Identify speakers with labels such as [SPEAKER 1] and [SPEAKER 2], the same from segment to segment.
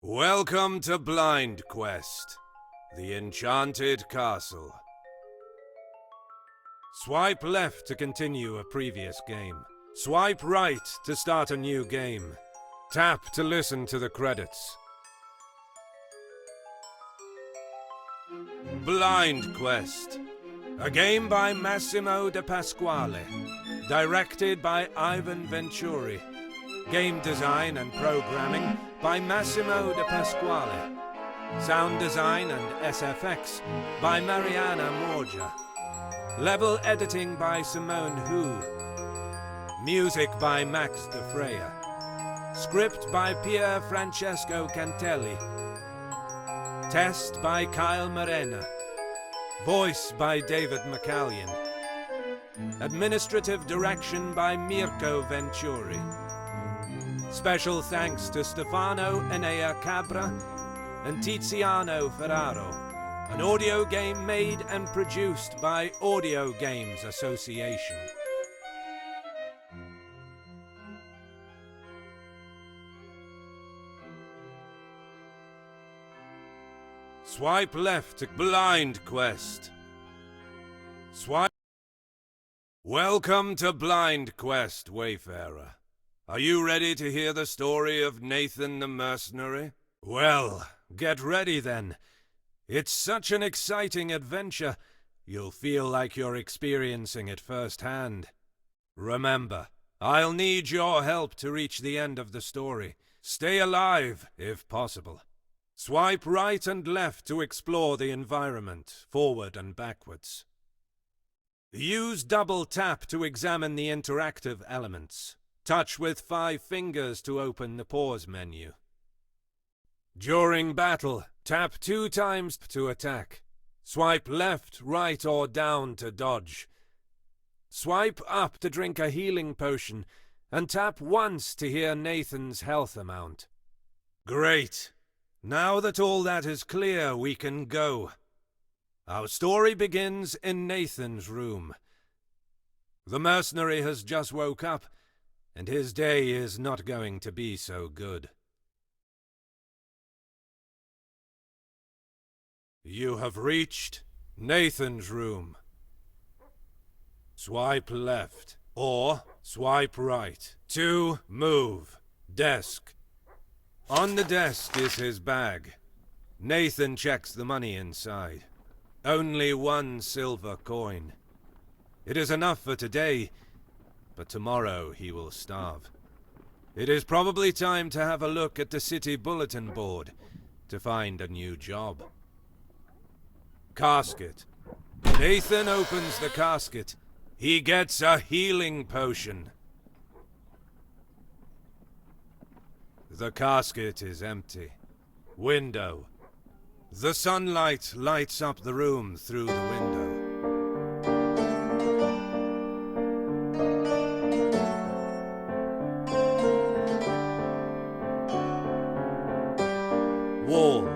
[SPEAKER 1] Welcome to Blind Quest, the Enchanted Castle. Swipe left to continue a previous game. Swipe right to start a new game. Tap to listen to the credits. Blind Quest, a game by Massimo De Pasquale, directed by Ivan Venturi. Game design and programming by Massimo De Pasquale. Sound design and SFX by Mariana Morgia. Level editing by Simone Hu. Music by Max De Freya. Script by Pier Francesco Cantelli. Test by Kyle Morena. Voice by David McCallion. Administrative direction by Mirko Venturi. Special thanks to Stefano Enea Cabra and Tiziano Ferraro. An audio game made and produced by Audio Games Association. Swipe left to Blind Quest. Swipe. Welcome to Blind Quest, Wayfarer. Are you ready to hear the story of Nathan the mercenary? Well, get ready then. It's such an exciting adventure, you'll feel like you're experiencing it firsthand. Remember, I'll need your help to reach the end of the story. Stay alive, if possible. Swipe right and left to explore the environment, forward and backwards. Use double tap to examine the interactive elements. Touch with 5 fingers to open the pause menu. During battle, tap 2 times to attack. Swipe left, right, or down to dodge. Swipe up to drink a healing potion, and tap once to hear Nathan's health amount. Great! Now that all that is clear, we can go. Our story begins in Nathan's room. The mercenary has just woke up, and his day is not going to be so good. You have reached Nathan's room. Swipe left, or swipe right to move. Desk. On the desk is his bag. Nathan checks the money inside. Only 1 silver coin. It is enough for today, but tomorrow he will starve. It is probably time to have a look at the city bulletin board to find a new job. Casket. Nathan opens the casket. He gets a healing potion. The casket is empty. Window. The sunlight lights up the room through the window. Wall.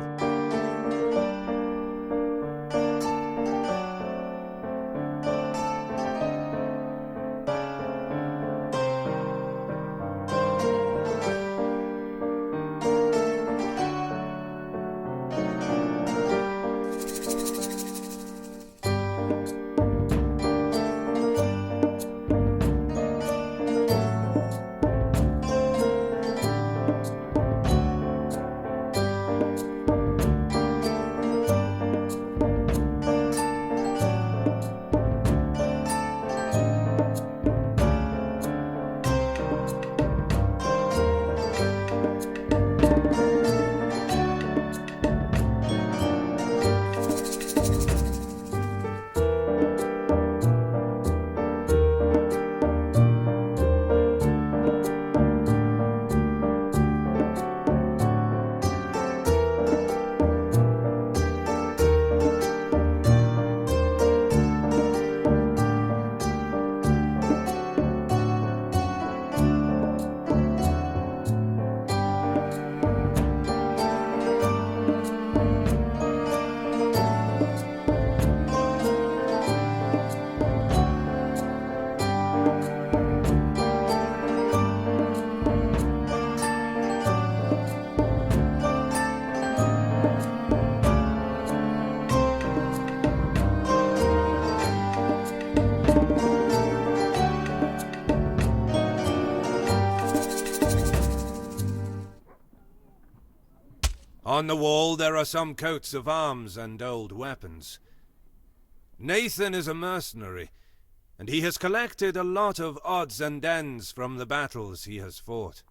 [SPEAKER 1] On the wall there are some coats of arms and old weapons. Nathan is a mercenary, and he has collected a lot of odds and ends from the battles he has fought.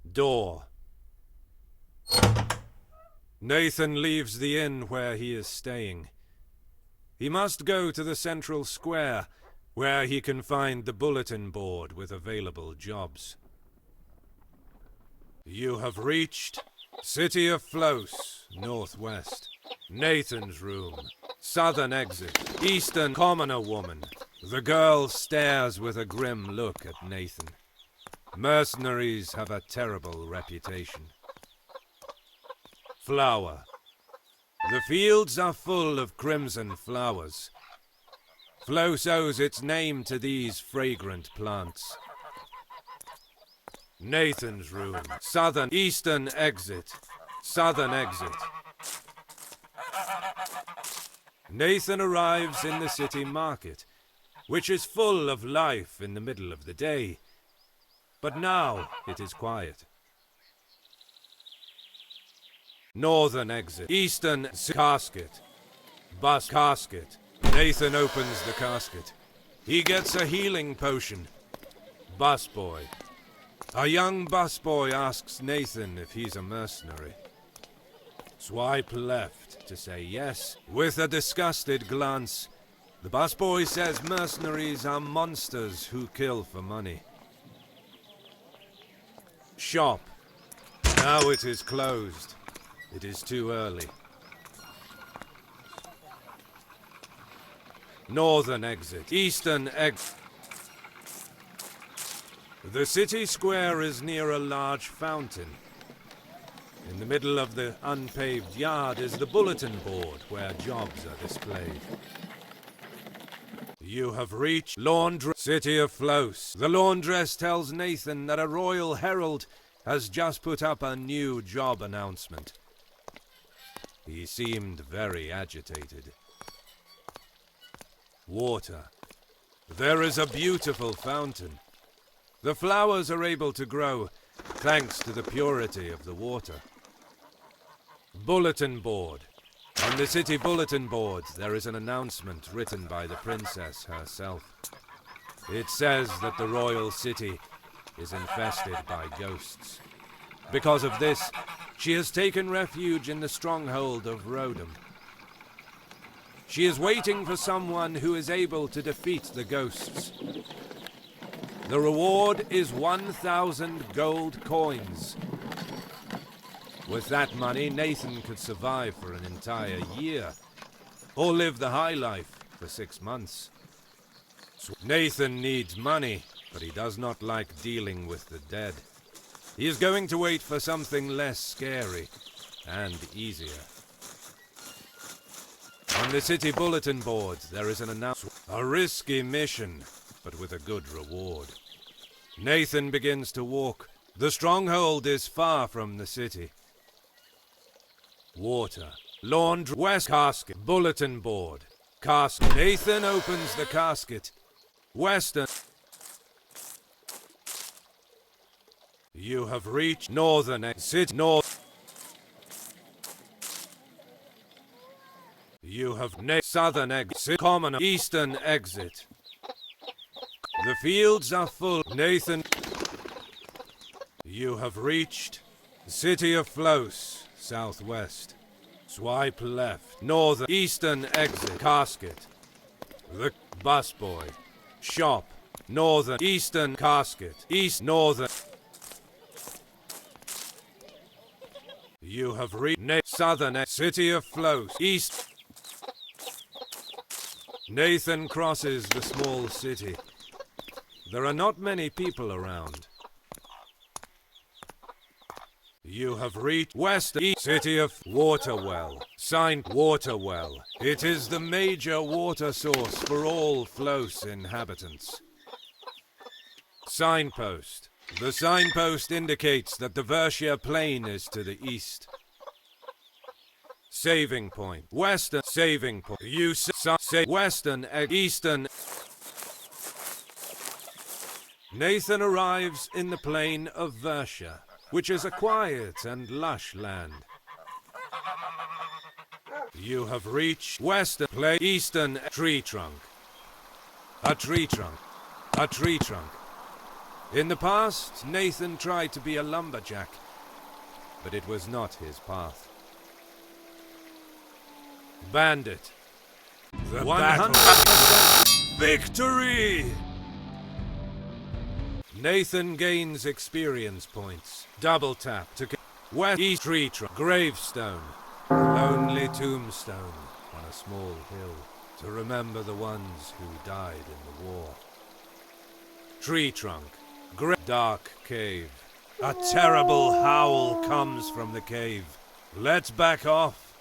[SPEAKER 1] Door. Nathan leaves the inn where he is staying. He must go to the central square, where he can find the bulletin board with available jobs. You have reached City of Flos, northwest. Nathan's room. Southern exit. Eastern commoner woman. The girl stares with a grim look at Nathan. Mercenaries have a terrible reputation. Flower. The fields are full of crimson flowers. Flos owes its name to these fragrant plants. Nathan's room. Eastern exit. Southern exit. Nathan arrives in the city market, which is full of life in the middle of the day. But now it is quiet. Northern exit. Eastern casket. Bus casket. Nathan opens the casket. He gets a healing potion. Busboy. A young busboy asks Nathan if he's a mercenary. Swipe left to say yes. With a disgusted glance, the busboy says mercenaries are monsters who kill for money. Shop. Now it is closed. It is too early. Northern exit. Eastern exit. The city square is near a large fountain. In the middle of the unpaved yard is the bulletin board where jobs are displayed. You have reached Laundress, City of Flos. The laundress tells Nathan that a royal herald has just put up a new job announcement. He seemed very agitated. Water. There is a beautiful fountain. The flowers are able to grow thanks to the purity of the water. Bulletin board. On the city bulletin board, there is an announcement written by the princess herself. It says that the royal city is infested by ghosts. Because of this, she has taken refuge in the stronghold of Rodham. She is waiting for someone who is able to defeat the ghosts. The reward is 1,000 gold coins. With that money, Nathan could survive for an entire year, or live the high life for 6 months. Nathan needs money, but he does not like dealing with the dead. He is going to wait for something less scary and easier. On the city bulletin board, there is an announcement. A risky mission, but with a good reward. Nathan begins to walk. The stronghold is far from the city. Water. Laundry. West casket. Bulletin board. Casket. Nathan opens the casket. Western. You have reached northern exit. North. You have southern exit. Common. Eastern exit. The fields are full. Nathan. You have reached City of Flos, southwest. Swipe left. Northern. Eastern exit. Casket. The busboy. Shop. Northern. Eastern casket. East. Northern. You have reached southern. City of Flos. East. Nathan crosses the small city. There are not many people around. You have reached West East City of Waterwell. Sign Waterwell. It is the major water source for all Flos inhabitants. Signpost. The signpost indicates that the Versia Plain is to the east. Saving point. Western saving point. You say Western Eastern. Nathan arrives in the plain of Versia. which is a quiet and lush land. You have reached eastern tree trunk. A tree trunk. A tree trunk. In the past, Nathan tried to be a lumberjack, but it was not his path. Bandit. The 100% victory! Nathan gains experience points. Double tap to west east tree trunk. Gravestone. A lonely tombstone on a small hill to remember the ones who died in the war. Tree trunk. Dark cave. A terrible howl comes from the cave. Let's back off.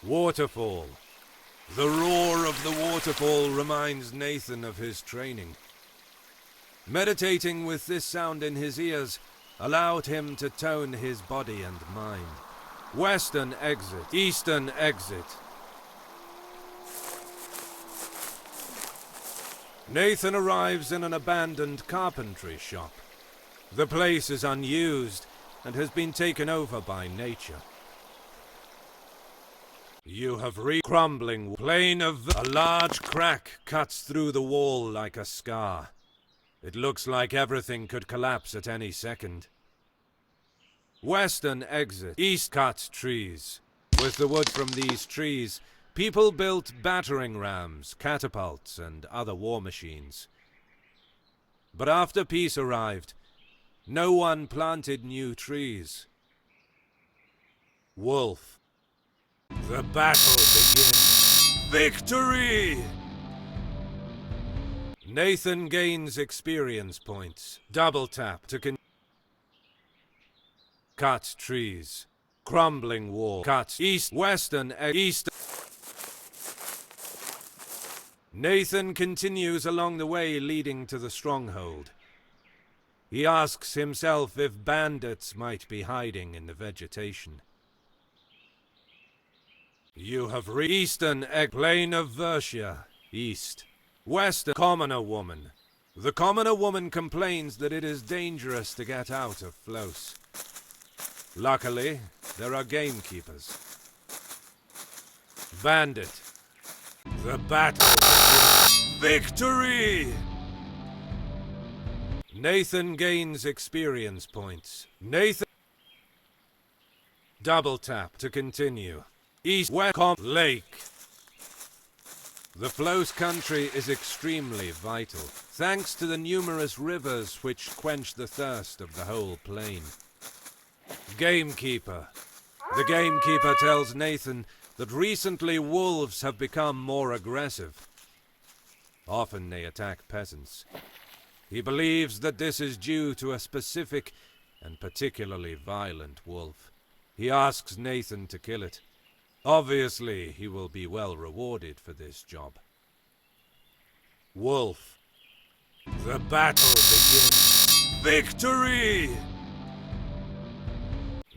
[SPEAKER 1] Waterfall. The roar of the waterfall reminds Nathan of his training. Meditating with this sound in his ears allowed him to tone his body and mind. Western exit. Eastern exit. Nathan arrives in an abandoned carpentry shop. The place is unused and has been taken over by nature. You have crumbling plane of a large crack cuts through the wall like a scar. It looks like everything could collapse at any second. Western exit. East cut trees. With the wood from these trees, people built battering rams, catapults, and other war machines. But after peace arrived, no one planted new trees. Wolf. The battle begins. Victory! Nathan gains experience points. Double tap to cut trees. Crumbling wall. Cut east, western, east. Nathan continues along the way leading to the stronghold. He asks himself if bandits might be hiding in the vegetation. You have reached eastern plain of Versia. East. Western commoner woman. The commoner woman complains that it is dangerous to get out of Flos. Luckily, there are gamekeepers. Bandit. The battle begins. Victory! Nathan gains experience points. Nathan. Double tap to continue. East West Lake. The Flos country is extremely vital, thanks to the numerous rivers which quench the thirst of the whole plain. Gamekeeper. The gamekeeper tells Nathan that recently wolves have become more aggressive. Often they attack peasants. He believes that this is due to a specific and particularly violent wolf. He asks Nathan to kill it. Obviously, he will be well rewarded for this job. Wolf. The battle begins. Victory!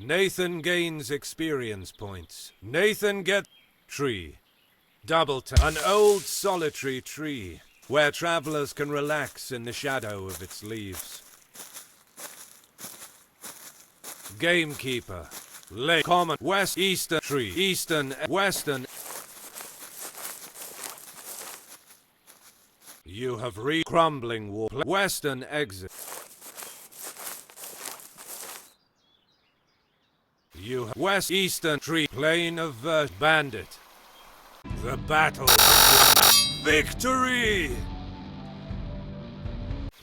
[SPEAKER 1] Nathan gains experience points. Nathan gets tree. Double tap. An old solitary tree where travelers can relax in the shadow of its leaves. Gamekeeper. Lake. Common. West. Eastern tree. Eastern. Western. You have crumbling wall. Western exit. You have west eastern tree. Plain of bandit. The battle begins. Victory!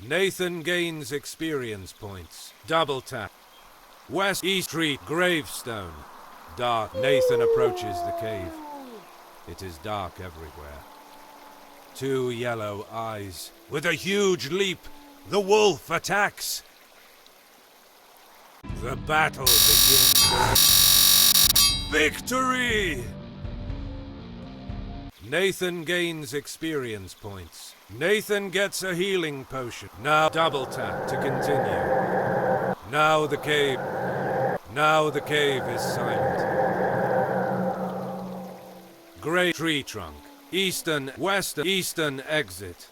[SPEAKER 1] Nathan gains experience points. Double tap. West East Street Gravestone. Dark. Nathan approaches the cave. It is dark everywhere. Two yellow eyes. With a huge leap, the wolf attacks. The battle begins. Victory! Nathan gains experience points. Nathan gets a healing potion. Now double tap to continue. Now the cave is silent. Gray tree trunk. Eastern, western, eastern exit.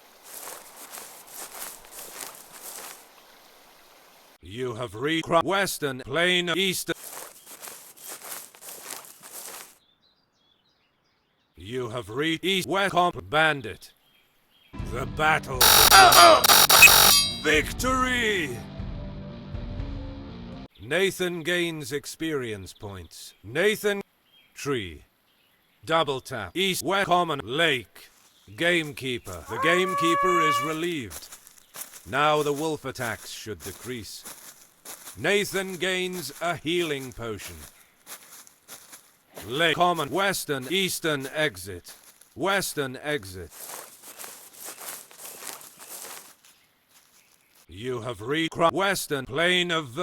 [SPEAKER 1] You have reached western plain of eastern. You have reached east-west bandit. The battle. Victory! Nathan gains experience points. Nathan tree. Double tap. East-west common lake. Gamekeeper. The gamekeeper is relieved. Now the wolf attacks should decrease. Nathan gains a healing potion. Lake common western eastern exit. Western exit. You have reached western plain of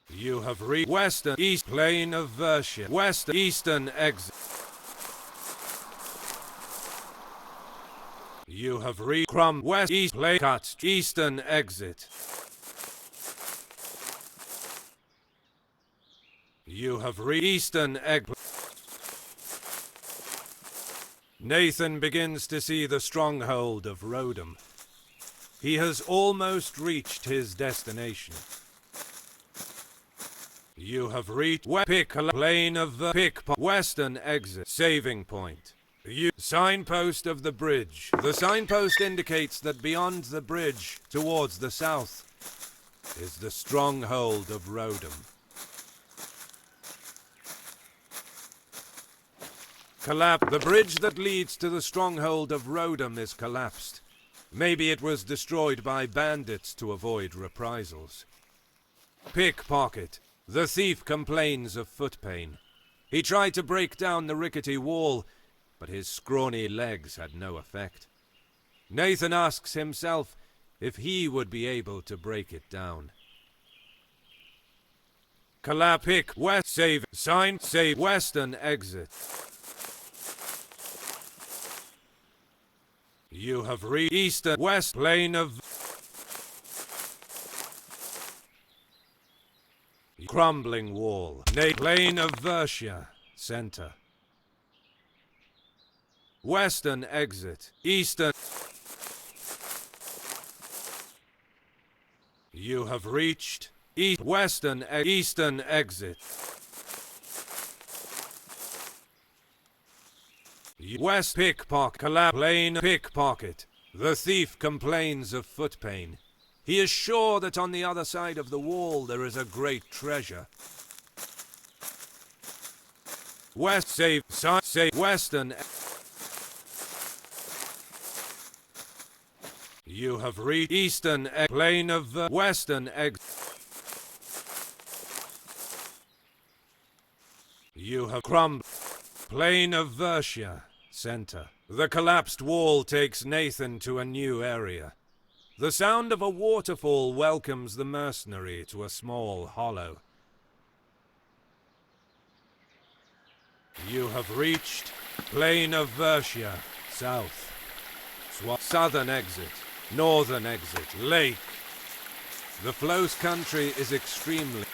[SPEAKER 1] You have reached western east plain of Versia. Western eastern exit. You have reached west east plain cut eastern exit. You have reached eastern exit. Nathan begins to see the stronghold of Rodham. He has almost reached his destination. You have reached plain of western exit. Saving point. Signpost of the bridge. The signpost indicates that beyond the bridge, towards the south, is the stronghold of Rodham. The bridge that leads to the stronghold of Rodham is collapsed. Maybe it was destroyed by bandits to avoid reprisals. Pickpocket. The thief complains of foot pain. He tried to break down the rickety wall, but his scrawny legs had no effect. Nathan asks himself if he would be able to break it down. Pick west save sign save western exit. You have reached eastern west plain of crumbling wall. Plain of Versia. Center. Western exit. Eastern. You have reached eastern exit. West pickpocket. Plain pickpocket. The thief complains of foot pain. He is sure that on the other side of the wall there is a great treasure. West save western. You have reached eastern plain of western exit. You have plain of Versia. Center. The collapsed wall takes Nathan to a new area. The sound of a waterfall welcomes the mercenary to a small hollow. You have reached plain of Versia. South. Southern exit. Northern exit. Lake. The Flows country is extremely...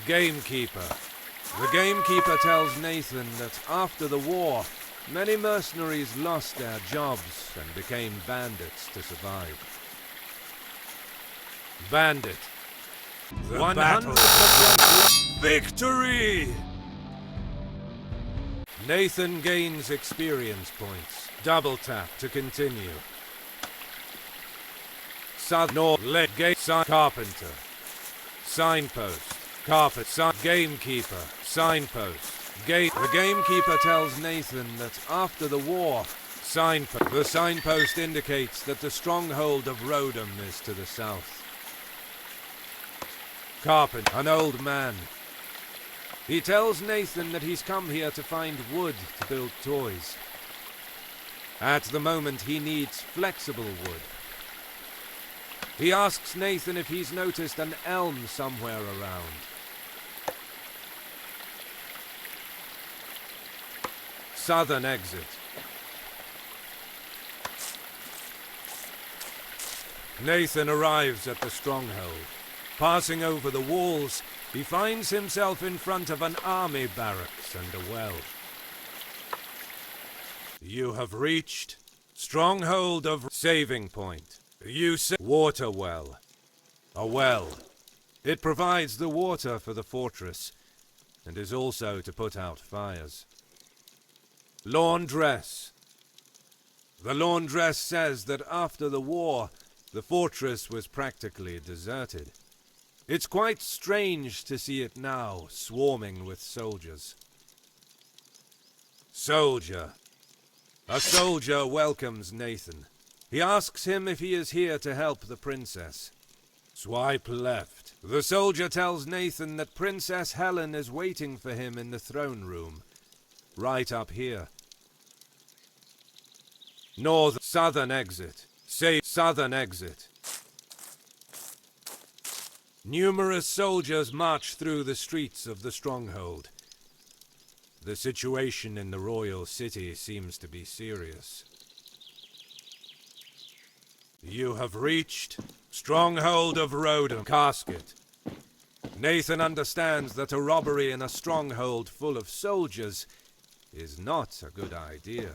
[SPEAKER 1] Gamekeeper. The gamekeeper tells Nathan that after the war, many mercenaries lost their jobs and became bandits to survive. Bandit. The 100% victory! Nathan gains experience points. Double tap to continue. South North Leg Gate Carpenter. Signpost. Carpet Gamekeeper. Signpost. The gamekeeper tells Nathan that after the war, the signpost indicates that the stronghold of Rodham is to the south. Carpenter, an old man. He tells Nathan that he's come here to find wood to build toys. At the moment he needs flexible wood. He asks Nathan if he's noticed an elm somewhere around. Southern exit. Nathan arrives at the stronghold. Passing over the walls, he finds himself in front of an army barracks and a well. You have reached Stronghold of saving point. You say water well. A well. It provides the water for the fortress, and is also to put out fires. Laundress. The laundress says that after the war, the fortress was practically deserted. It's quite strange to see it now, swarming with soldiers. Soldier. A soldier welcomes Nathan. He asks him if he is here to help the princess. Swipe left. The soldier tells Nathan that Princess Helen is waiting for him in the throne room, right up here. Southern exit. Say southern exit. Numerous soldiers march through the streets of the stronghold. The situation in the royal city seems to be serious. You have reached Stronghold of Rodham Casket. Nathan understands that a robbery in a stronghold full of soldiers is not a good idea.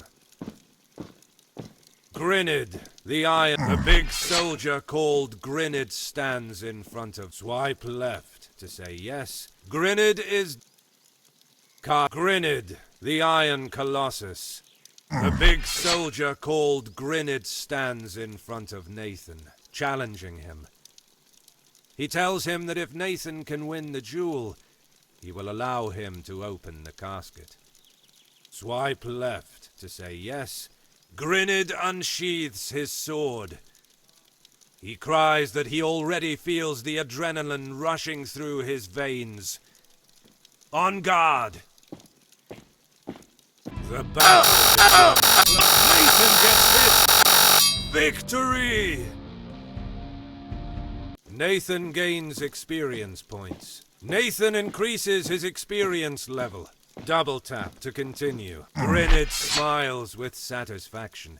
[SPEAKER 1] Grinid, the iron, the big soldier called Grinid stands in front of. Swipe left to say yes. Grinid is Grinid, the Iron Colossus. The big soldier called Grinid stands in front of Nathan, challenging him. He tells him that if Nathan can win the jewel, he will allow him to open the casket. Swipe left to say yes. Grinid unsheathes his sword. He cries that he already feels the adrenaline rushing through his veins. On guard! The battle Nathan gets hit! Victory! Nathan gains experience points. Nathan increases his experience level. Double tap to continue. Grinid smiles with satisfaction.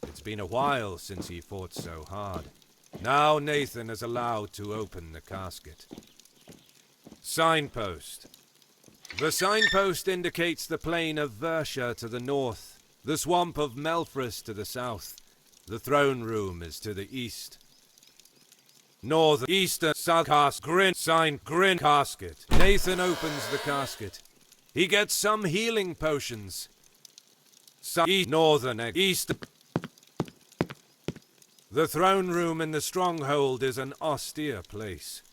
[SPEAKER 1] It's been a while since he fought so hard. Now Nathan is allowed to open the casket. Signpost. The signpost indicates the plain of Versha to the north, the swamp of Melfris to the south. The throne room is to the east. North, eastern, south, Grin casket. Nathan opens the casket. He gets some healing potions. Northern, east. The throne room in the stronghold is an austere place.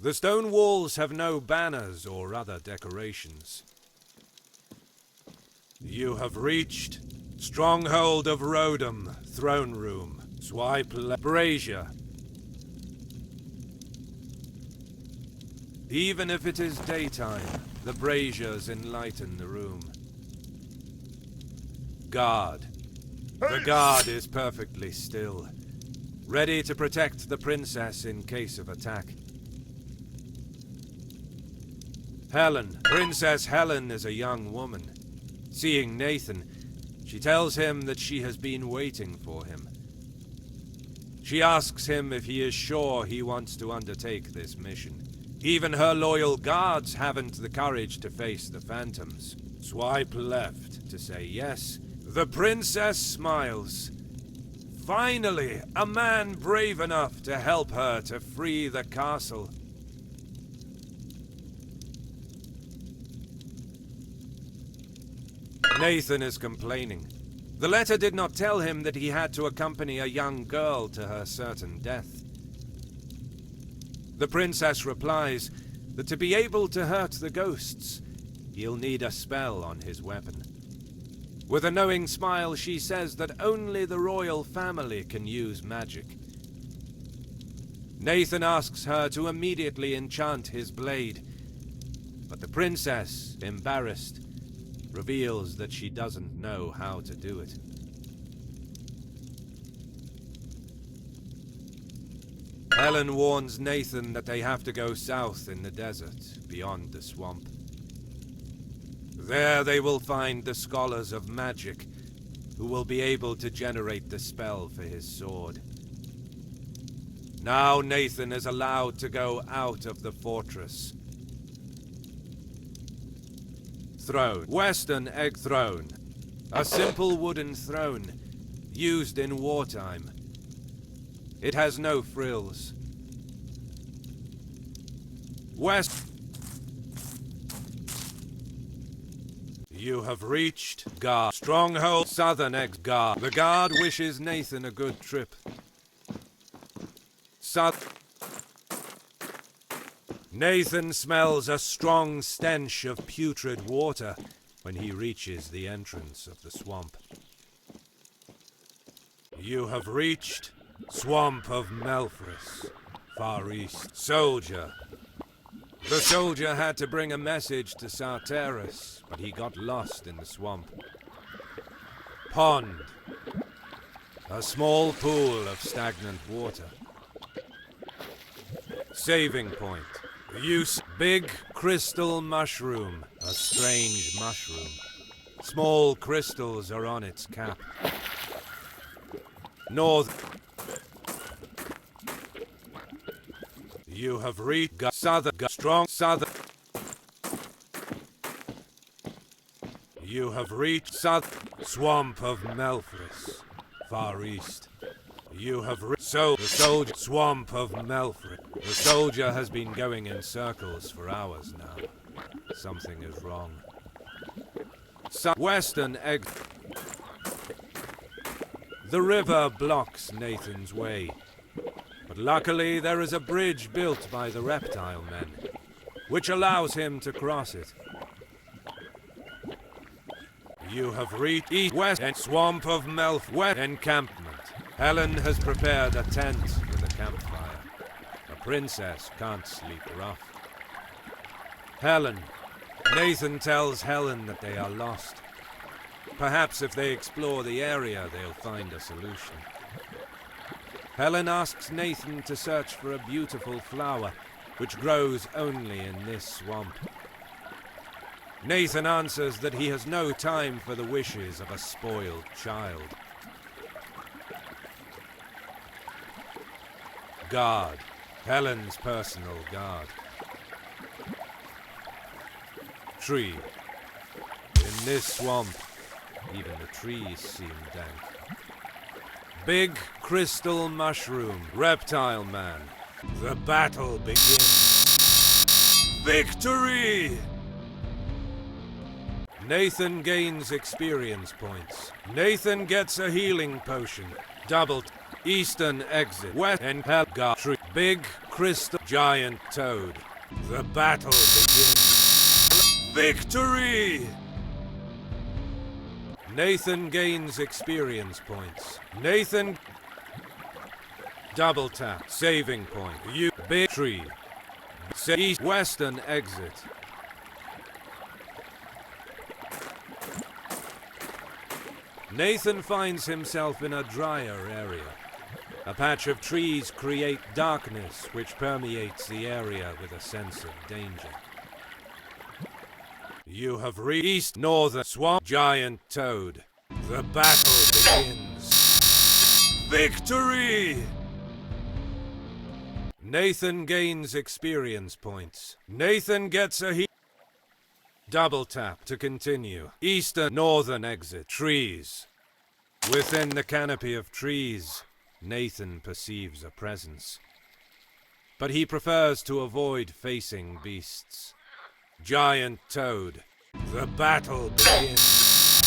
[SPEAKER 1] The stone walls have no banners or other decorations. You have reached Stronghold of Rodham, throne room. Swipe left. Brazier. Even if it is daytime, the braziers enlighten the room. Guard. The guard is perfectly still, ready to protect the princess in case of attack. Helen. Princess Helen is a young woman. Seeing Nathan, she tells him that she has been waiting for him. She asks him if he is sure he wants to undertake this mission. Even her loyal guards haven't the courage to face the phantoms. Swipe left to say yes. The princess smiles. Finally, a man brave enough to help her to free the castle. Nathan is complaining. The letter did not tell him that he had to accompany a young girl to her certain death. The princess replies that to be able to hurt the ghosts, he'll need a spell on his weapon. With a knowing smile, she says that only the royal family can use magic. Nathan asks her to immediately enchant his blade, but the princess, embarrassed, reveals that she doesn't know how to do it. Helen warns Nathan that they have to go south in the desert, beyond the swamp. There they will find the scholars of magic, who will be able to generate the spell for his sword. Now Nathan is allowed to go out of the fortress. Throne. Western egg throne. A simple wooden throne. used in wartime. It has no frills. West. You have reached Guard Stronghold Southern Guard. The guard wishes Nathan a good trip. Nathan smells a strong stench of putrid water when he reaches the entrance of the swamp. You have reached Swamp of Melfris, far east. Soldier. The soldier had to bring a message to Sarteris, but he got lost in the swamp. Pond. A small pool of stagnant water. Saving point. Use big crystal mushroom, a strange mushroom. Small crystals are on its cap. North. You have reached Southern Strong Southern. You have reached Swamp of Melfris, far east. You have reached the soldier Swamp of Melfris. The soldier has been going in circles for hours now. Something is wrong. Western exit. The river blocks Nathan's way. But luckily there is a bridge built by the reptile men, which allows him to cross it. You have reached East West and Swamp of West encampment. Helen has prepared a tent with a campfire. A princess can't sleep rough. Helen. Nathan tells Helen that they are lost. Perhaps if they explore the area, they'll find a solution. Helen asks Nathan to search for a beautiful flower, which grows only in this swamp. Nathan answers that he has no time for the wishes of a spoiled child. Guard. Helen's personal guard. Tree. In this swamp, even the trees seem dank. Big crystal mushroom. Reptile man. The battle begins. Victory! Nathan gains experience points. Nathan gets a healing potion. Doubled. Eastern exit. West and Helga tree. Big crystal giant toad. The battle begins. Victory! Nathan gains experience points. Nathan. Double tap. Saving point. You. Big tree. East western exit. Nathan finds himself in a drier area. A patch of trees create darkness which permeates the area with a sense of danger. You have reached northern swamp giant toad. The battle begins. Victory! Nathan gains experience points. Nathan gets a double tap to continue. Eastern northern exit. Trees. Within the canopy of trees, Nathan perceives a presence. But he prefers to avoid facing beasts. Giant toad. The battle begins.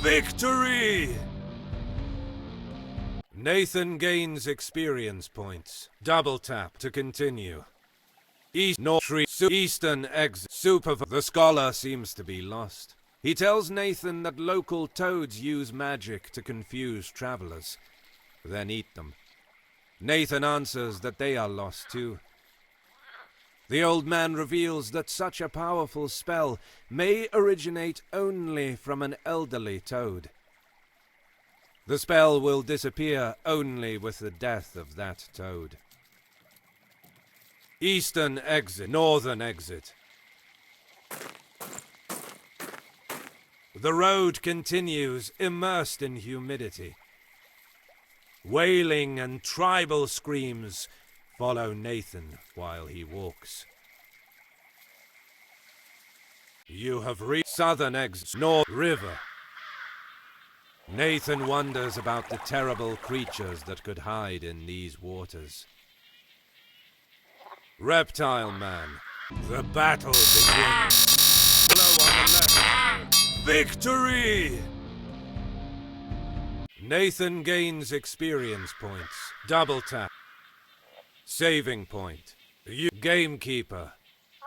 [SPEAKER 1] Victory! Nathan gains experience points. Double tap to continue. East north tree. Eastern exit. The scholar seems to be lost. He tells Nathan that local toads use magic to confuse travelers, then eat them. Nathan answers that they are lost too. The old man reveals that such a powerful spell may originate only from an elderly toad. The spell will disappear only with the death of that toad. Eastern exit. Northern exit. The road continues, immersed in humidity. Wailing and tribal screams follow Nathan while he walks. You have reached southern exit. North river. Nathan wonders about the terrible creatures that could hide in these waters. Reptile Man. The battle begins. Blow on the left. Victory! Nathan gains experience points. Double tap. Saving point. Gamekeeper.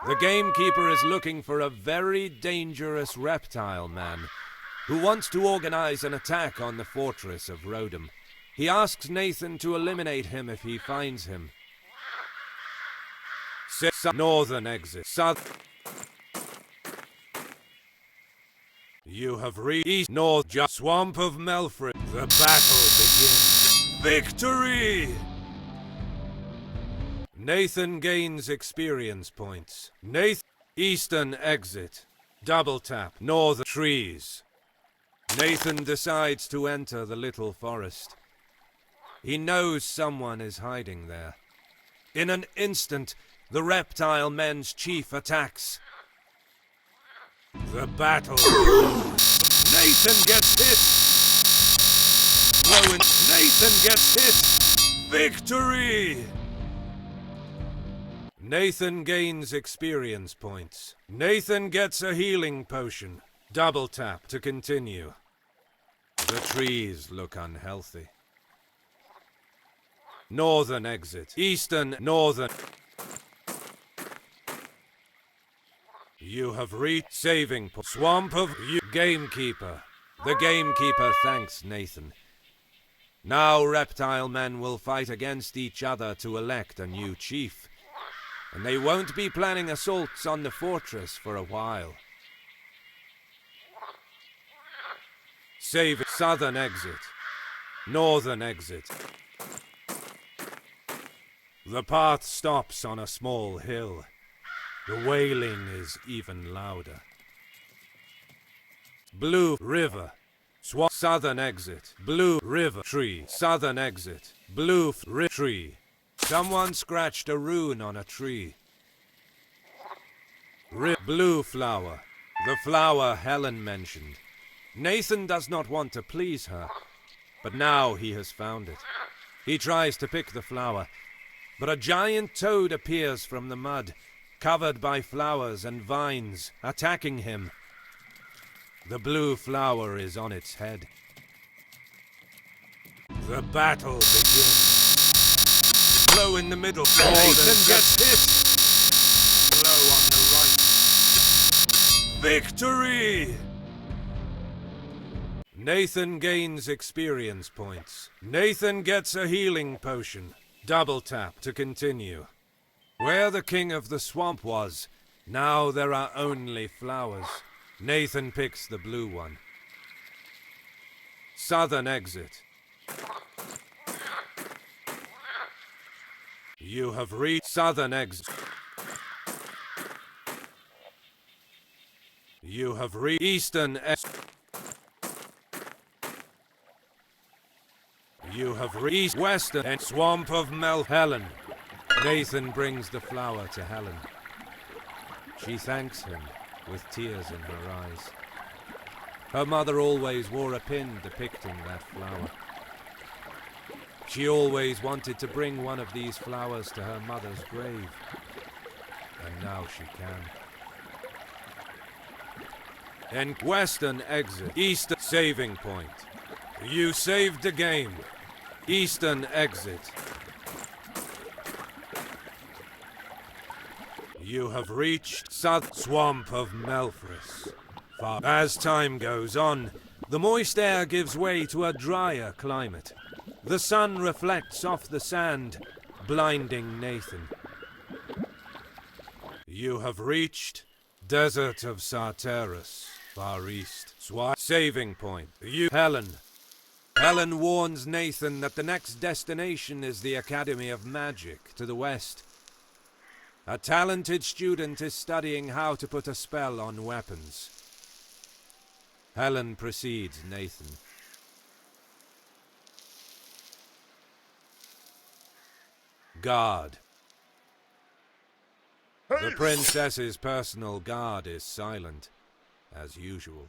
[SPEAKER 1] The gamekeeper is looking for a very dangerous reptile man who wants to organize an attack on the fortress of Rodham. He asks Nathan to eliminate him if he finds him. Northern exit. South. You have reached East North Swamp of Melfred. The battle begins. Victory! Nathan gains experience points. Eastern exit. Double tap. Northern trees. Nathan decides to enter the little forest. He knows someone is hiding there. In an instant, the reptile men's chief attacks. The battle. Nathan gets hit. Nathan gets hit. Victory! Nathan gains experience points. Nathan gets a healing potion. Double tap to continue. The trees look unhealthy. Northern exit. Eastern, northern. You have reached saving point. Swamp of Gamekeeper. The Gamekeeper thanks Nathan. Now reptile men will fight against each other to elect a new chief. And they won't be planning assaults on the fortress for a while. Save southern exit. Northern exit. The path stops on a small hill. The wailing is even louder. Blue River. Southern exit. Blue River tree. Southern exit. Blue tree. Someone scratched a rune on a tree. Blue flower. The flower Helen mentioned. Nathan does not want to please her, but now he has found it. He tries to pick the flower, but a giant toad appears from the mud, covered by flowers and vines, attacking him. The blue flower is on its head. The battle begins. Blow in the middle. Nathan gets hit. Blow on the right. Victory! Nathan gains experience points. Nathan gets a healing potion. Double tap to continue. Where the king of the swamp was, now there are only flowers. Nathan picks the blue one. Southern exit. You have reached southern exit. You have reached eastern exit. You have reached western and swamp of Helen. Nathan brings the flower to Helen. She thanks him with tears in her eyes. Her mother always wore a pin depicting that flower. She always wanted to bring one of these flowers to her mother's grave. And now she can. And western exit. Eastern saving point. You saved the game. Eastern exit. You have reached South Swamp of Melfres. As time goes on, the moist air gives way to a drier climate. The sun reflects off the sand, blinding Nathan. You have reached Desert of Sarteris, far east. Saving point. Helen. Helen warns Nathan that the next destination is the Academy of Magic to the west. A talented student is studying how to put a spell on weapons. Helen precedes Nathan. Guard. The princess's personal guard is silent, as usual.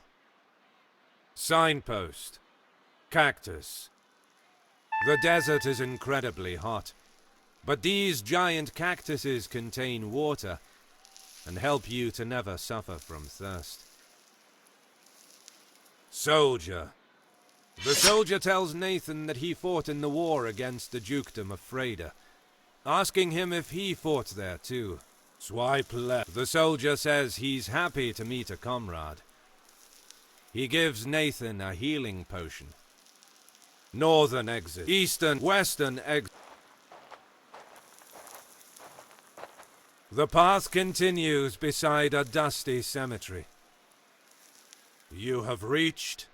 [SPEAKER 1] Signpost. Cactus. The desert is incredibly hot, but these giant cactuses contain water and help you to never suffer from thirst. Soldier. The soldier tells Nathan that he fought in the war against the dukedom of Freda, asking him if he fought there too. Swipe left. The soldier says he's happy to meet a comrade. He gives Nathan a healing potion. Northern exit. Eastern, western exit. The path continues beside a dusty cemetery. You have reached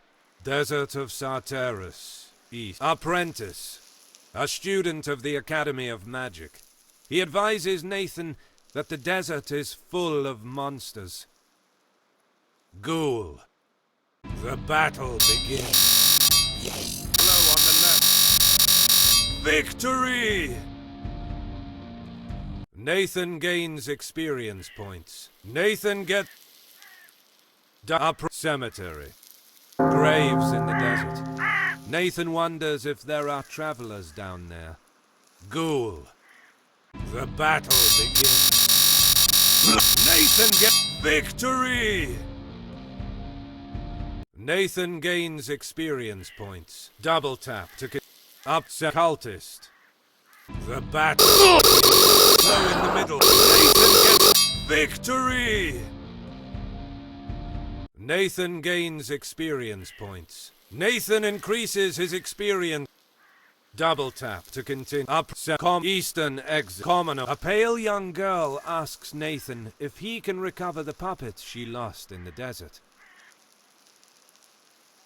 [SPEAKER 1] Desert of Sartaris, East. Apprentice, a student of the Academy of Magic. He advises Nathan that the desert is full of monsters. Ghoul. The battle begins. Blow on the left. Victory! Nathan gains experience points. Nathan gets cemetery. Graves in the desert. Nathan wonders if there are travelers down there. Ghoul. The battle begins. Nathan gets victory! Nathan gains experience points. Double tap to upset cultist. The battle. Blow in the middle. Nathan gets victory! Nathan gains experience points. Nathan increases his experience. Double tap to continue. Eastern exit. Commoner. A pale young girl asks Nathan if he can recover the puppet she lost in the desert.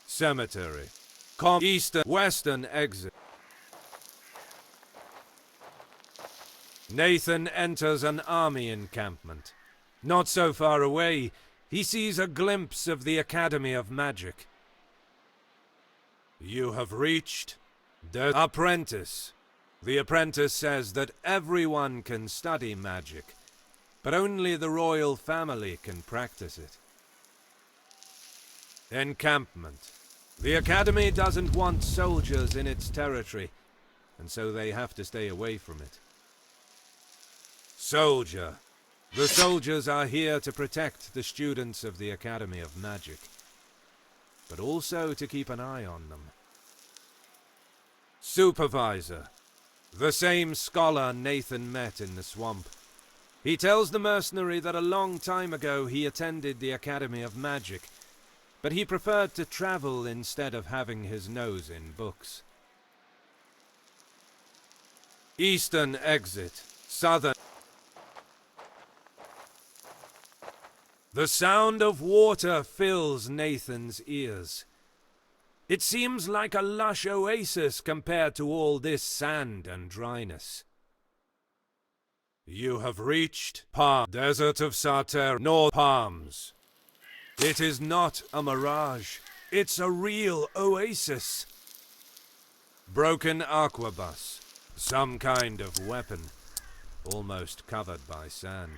[SPEAKER 1] Cemetery. Eastern, western exit. Nathan enters an army encampment. Not so far away, he sees a glimpse of the Academy of Magic. You have reached the apprentice. The apprentice says that everyone can study magic, but only the royal family can practice it. Encampment. The Academy doesn't want soldiers in its territory, and so they have to stay away from it. Soldier. The soldiers are here to protect the students of the Academy of Magic, but also to keep an eye on them. Supervisor. The same scholar Nathan met in the swamp. He tells the mercenary that a long time ago he attended the Academy of Magic, but he preferred to travel instead of having his nose in books. Eastern exit. Southern. The sound of water fills Nathan's ears. It seems like a lush oasis compared to all this sand and dryness. You have reached Desert of Sartar, North Palms. It is not a mirage. It's a real oasis. Broken aquabus. Some kind of weapon, almost covered by sand.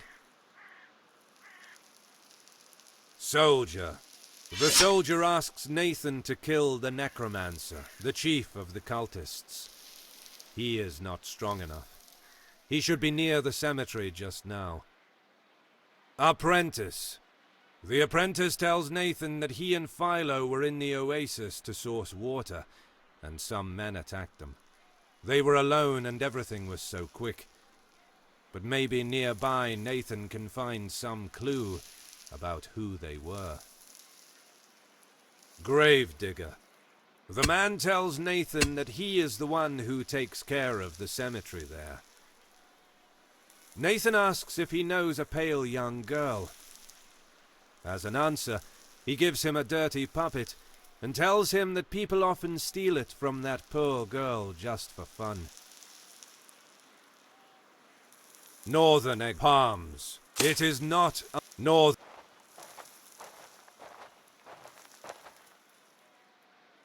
[SPEAKER 1] Soldier. The soldier asks Nathan to kill the necromancer, the chief of the cultists. He is not strong enough. He should be near the cemetery just now. Apprentice. The apprentice tells Nathan that he and Philo were in the oasis to source water, and some men attacked them. They were alone and everything was so quick. But maybe nearby Nathan can find some clue about who they were. Gravedigger. The man tells Nathan that he is the one who takes care of the cemetery there. Nathan asks if he knows a pale young girl. As an answer, he gives him a dirty puppet and tells him that people often steal it from that poor girl just for fun. Northern egg palms. It is not a north.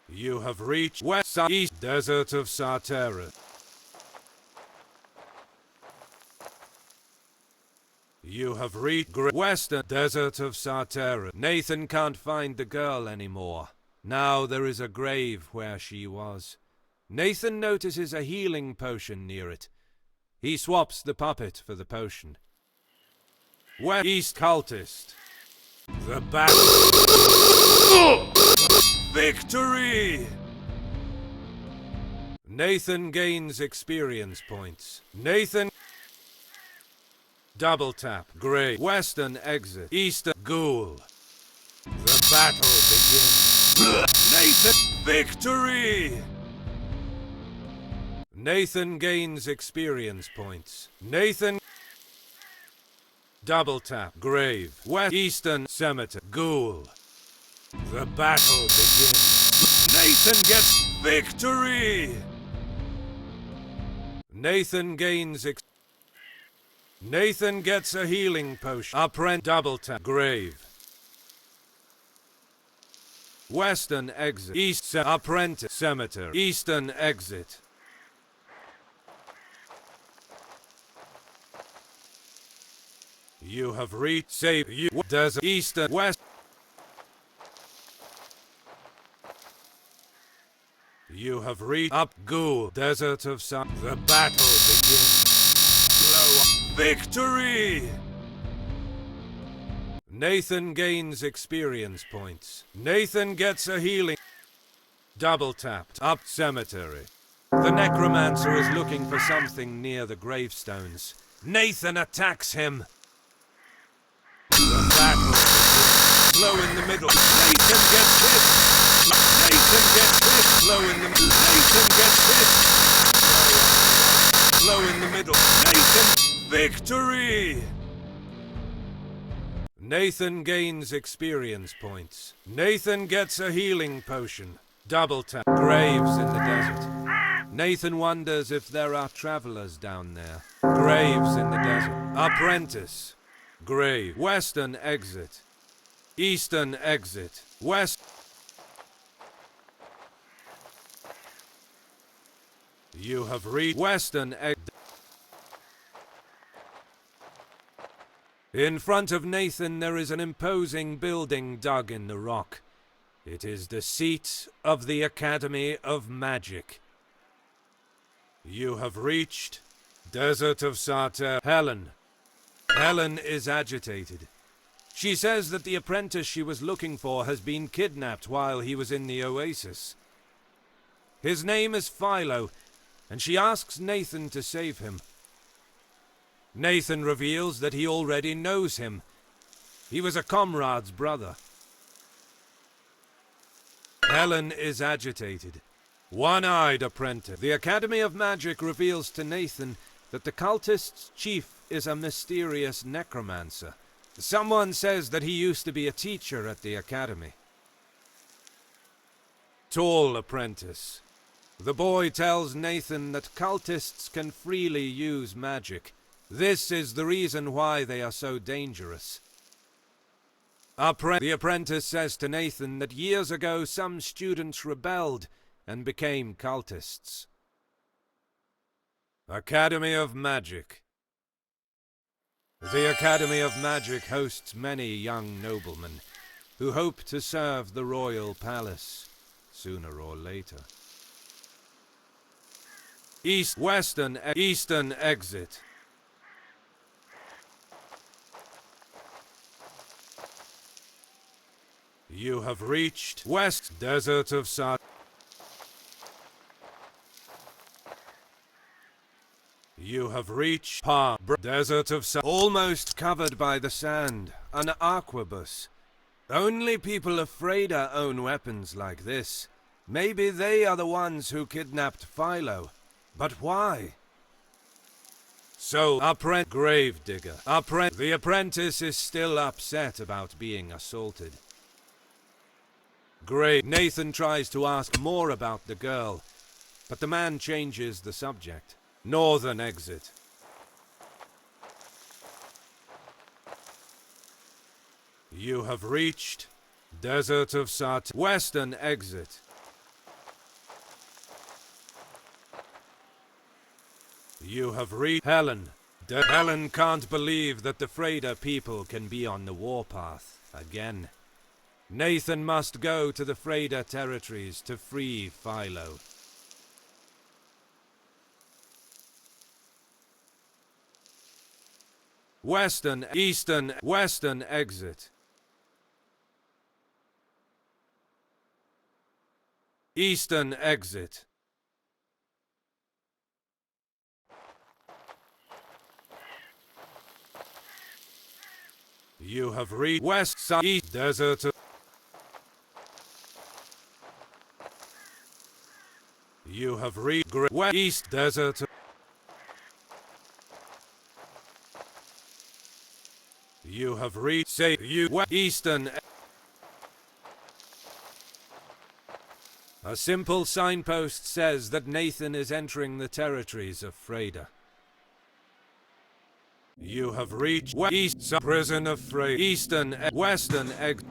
[SPEAKER 1] You have reached west east desert of Sartera. You have reached western desert of Sartera. Nathan can't find the girl anymore. Now there is a grave where she was. Nathan notices a healing potion near it. He swaps the puppet for the potion. West East Cultist. The battle. Victory! Nathan gains experience points. Nathan. Double tap. Grey. Western exit. Eastern ghoul. The battle begins. Nathan. Victory! Nathan gains experience points. Nathan. Double tap. Grave. West. Eastern cemetery. Ghoul. The battle begins. Nathan gets victory! Nathan gains Nathan gets a healing potion. Apprentice. Double tap. Grave. Western exit. East. Apprentice. Cemetery. Eastern exit. You have reached. Save you. Desert. Eastern. West. You have reached up ghoul. Desert of Sun. The battle begins. Blow up. Victory! Nathan gains experience points. Nathan gets a healing. Double tapped. Up cemetery. The necromancer is looking for something near the gravestones. Nathan attacks him. The battle begins. Blow in the middle. Nathan gets hit. Nathan gets hit. Blow in the middle. Nathan gets hit. Blow in the middle. Nathan. Victory! Nathan gains experience points. Nathan gets a healing potion. Double tap. Graves in the desert. Nathan wonders if there are travelers down there. Graves in the desert. Apprentice. Grave. Western exit. Eastern exit. West. You have reached Western exit. In front of Nathan there is an imposing building dug in the rock. It is the seat of the Academy of Magic. You have reached Desert of Sartell. Helen. Helen is agitated. She says that the apprentice she was looking for has been kidnapped while he was in the oasis. His name is Philo, and she asks Nathan to save him. Nathan reveals that he already knows him. He was a comrade's brother. Helen is agitated. One-eyed apprentice. The Academy of Magic reveals to Nathan that the cultist's chief is a mysterious necromancer. Someone says that he used to be a teacher at the academy. Tall apprentice. The boy tells Nathan that cultists can freely use magic. This is the reason why they are so dangerous. The apprentice says to Nathan that years ago some students rebelled and became cultists. Academy of Magic. The Academy of Magic hosts many young noblemen who hope to serve the royal palace sooner or later. Eastern exit. You have reached West Desert of Sartell. You have reached Desert of Sartell. Almost covered by the sand, an arquebus. Only people of Freda own weapons like this. Maybe they are the ones who kidnapped Philo. But why? So, Gravedigger. The apprentice is still upset about being assaulted. Nathan tries to ask more about the girl, but the man changes the subject. Northern exit. You have reached Desert of Sartell. Western exit. You have reached Helen. Helen can't believe that the Freda people can be on the warpath again. Nathan must go to the Freyda territories to free Philo. Western exit. Eastern exit. You have reached west side east desert. You have reached west east desert. You have reached eastern. A simple signpost says that Nathan is entering the territories of Freyda. You have reached east prison of Freyda. Eastern western exit.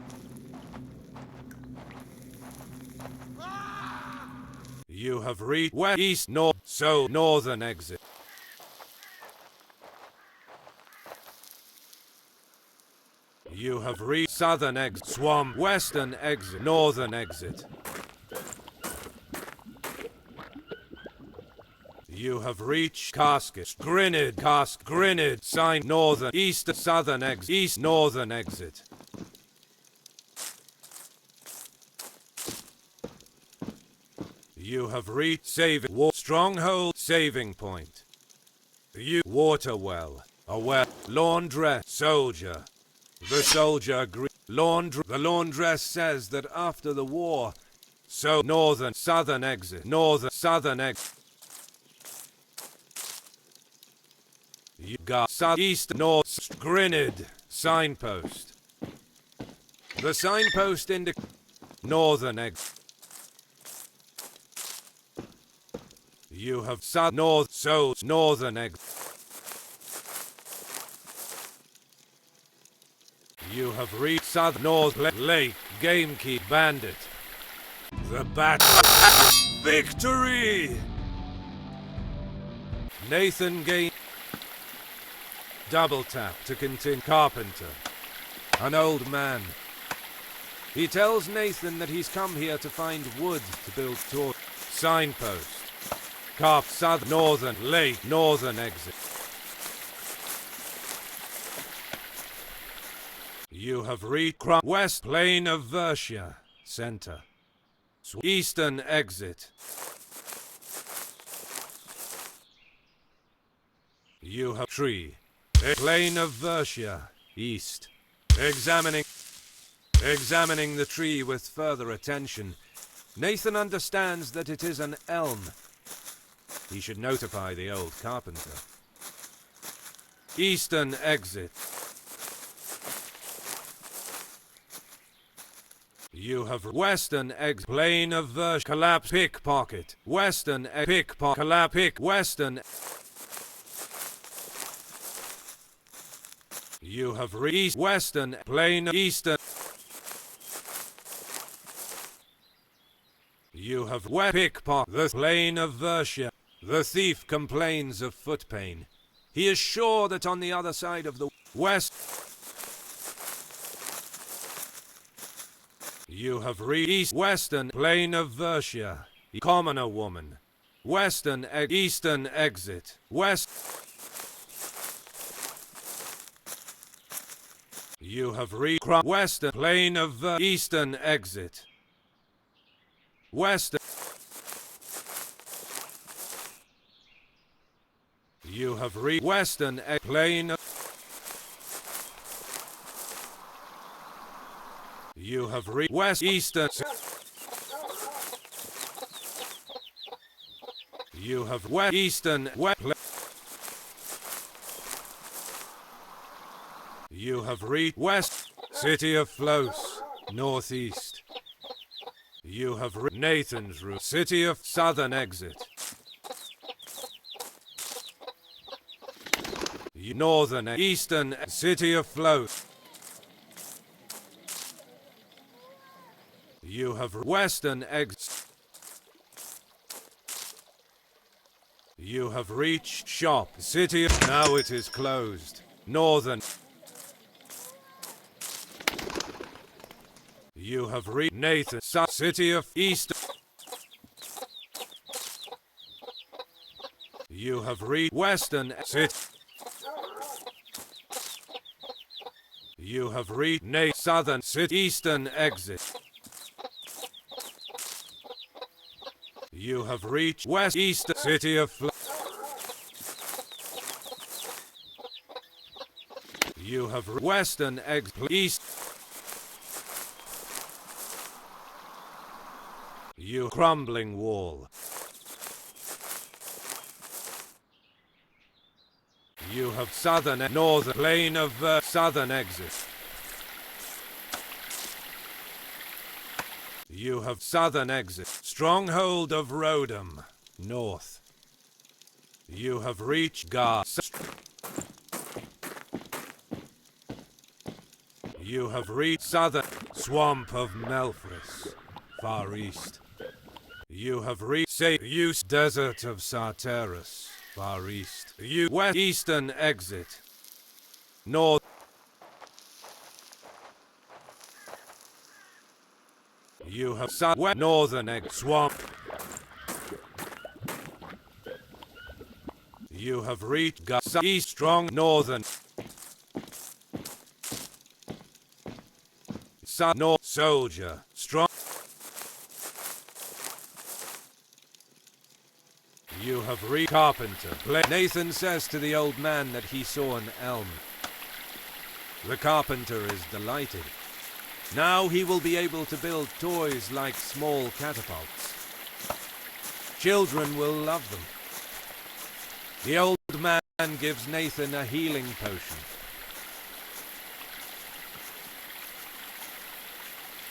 [SPEAKER 1] You have reached east northern exit. You have reached southern exit. Swamp western exit. Northern exit. You have reached Casket. Grinid. Sign northern. East southern exit. East northern exit. You have reached stronghold stronghold point. Water well. A well. Laundress. Soldier. The soldier agrees. The laundress says that after the war, southern exit. Southern exit. You got east north Grinid signpost. The signpost indicates northern exit. You have northern exit. You have reached north lake gamekeep bandit. The battle. Victory! Nathan gained. Double tap to continue. Carpenter. An old man. He tells Nathan that he's come here to find wood to build torch. Signpost. Northern lake. Northern exit. You have reached west plain of Versia. Center. Eastern exit. You have tree. Plain of Versia, east. Examining the tree with further attention, Nathan understands that it is an elm. He should notify the old carpenter. Eastern exit. You have western exit. Plain of Versia. Collapse pickpocket. Western pickpocket. Collapse western. You have reached western plain eastern. You have pickpocket the plain of Versia. The thief complains of foot pain. He is sure that on the other side of the west. You have reached western plain of Versia. Commoner woman. Western eastern exit. West. You have reached western plain of eastern exit. Western. You have reached western plain. You have reached west eastern. You have west eastern west. You have reached west city of Flos, northeast. You have reached Nathan's route, city of southern exit. Northern eastern city of Flos. You have western exit. You have reached shop city of now it is closed. Northern. You have reached Nathan, city of East. You have reached Western City. You have reached Southern City, Eastern exit. You have reached West Eastern City of You have Western exit East. You crumbling wall. You have southern and northern plain of southern exit. You have southern exit. Stronghold of Rodham, north. You have reached Gar. You have reached southern swamp of Melfris, far east. You have reached Use desert of Sarteris, far east. You west eastern exit. North. You have south northern exit swamp. You have reached east strong northern. South north soldier strong. You have reached carpenter. Nathan says to the old man that he saw an elm. The carpenter is delighted. Now he will be able to build toys like small catapults. Children will love them. The old man gives Nathan a healing potion.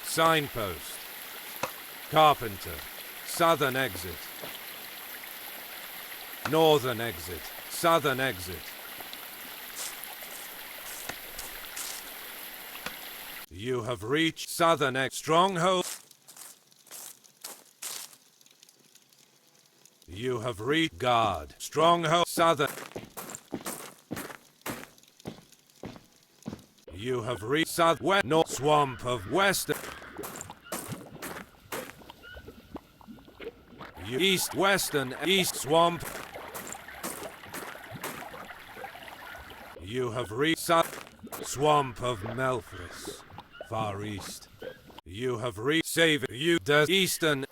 [SPEAKER 1] Signpost. Carpenter. Southern exit. Northern exit. Southern exit. You have reached southern exit. Stronghold. You have reached guard. Stronghold. Southern. You have reached south west north swamp of western. East western east swamp. You have reached south swamp of Melfris, far east. You have reached save you the eastern.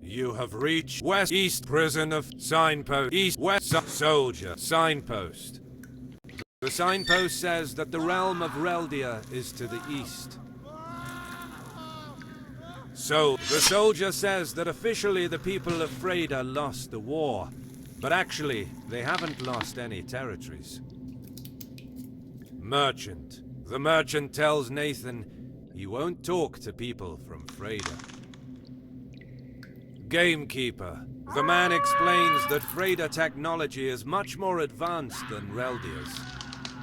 [SPEAKER 1] You have reached west east prison of signpost east west soldier signpost. The signpost says that the realm of Reldia is to the east. So, the soldier says that officially the people of Freda lost the war, but actually, they haven't lost any territories. Merchant. The merchant tells Nathan he won't talk to people from Freda. Gamekeeper. The man explains that Freda technology is much more advanced than Reldia's.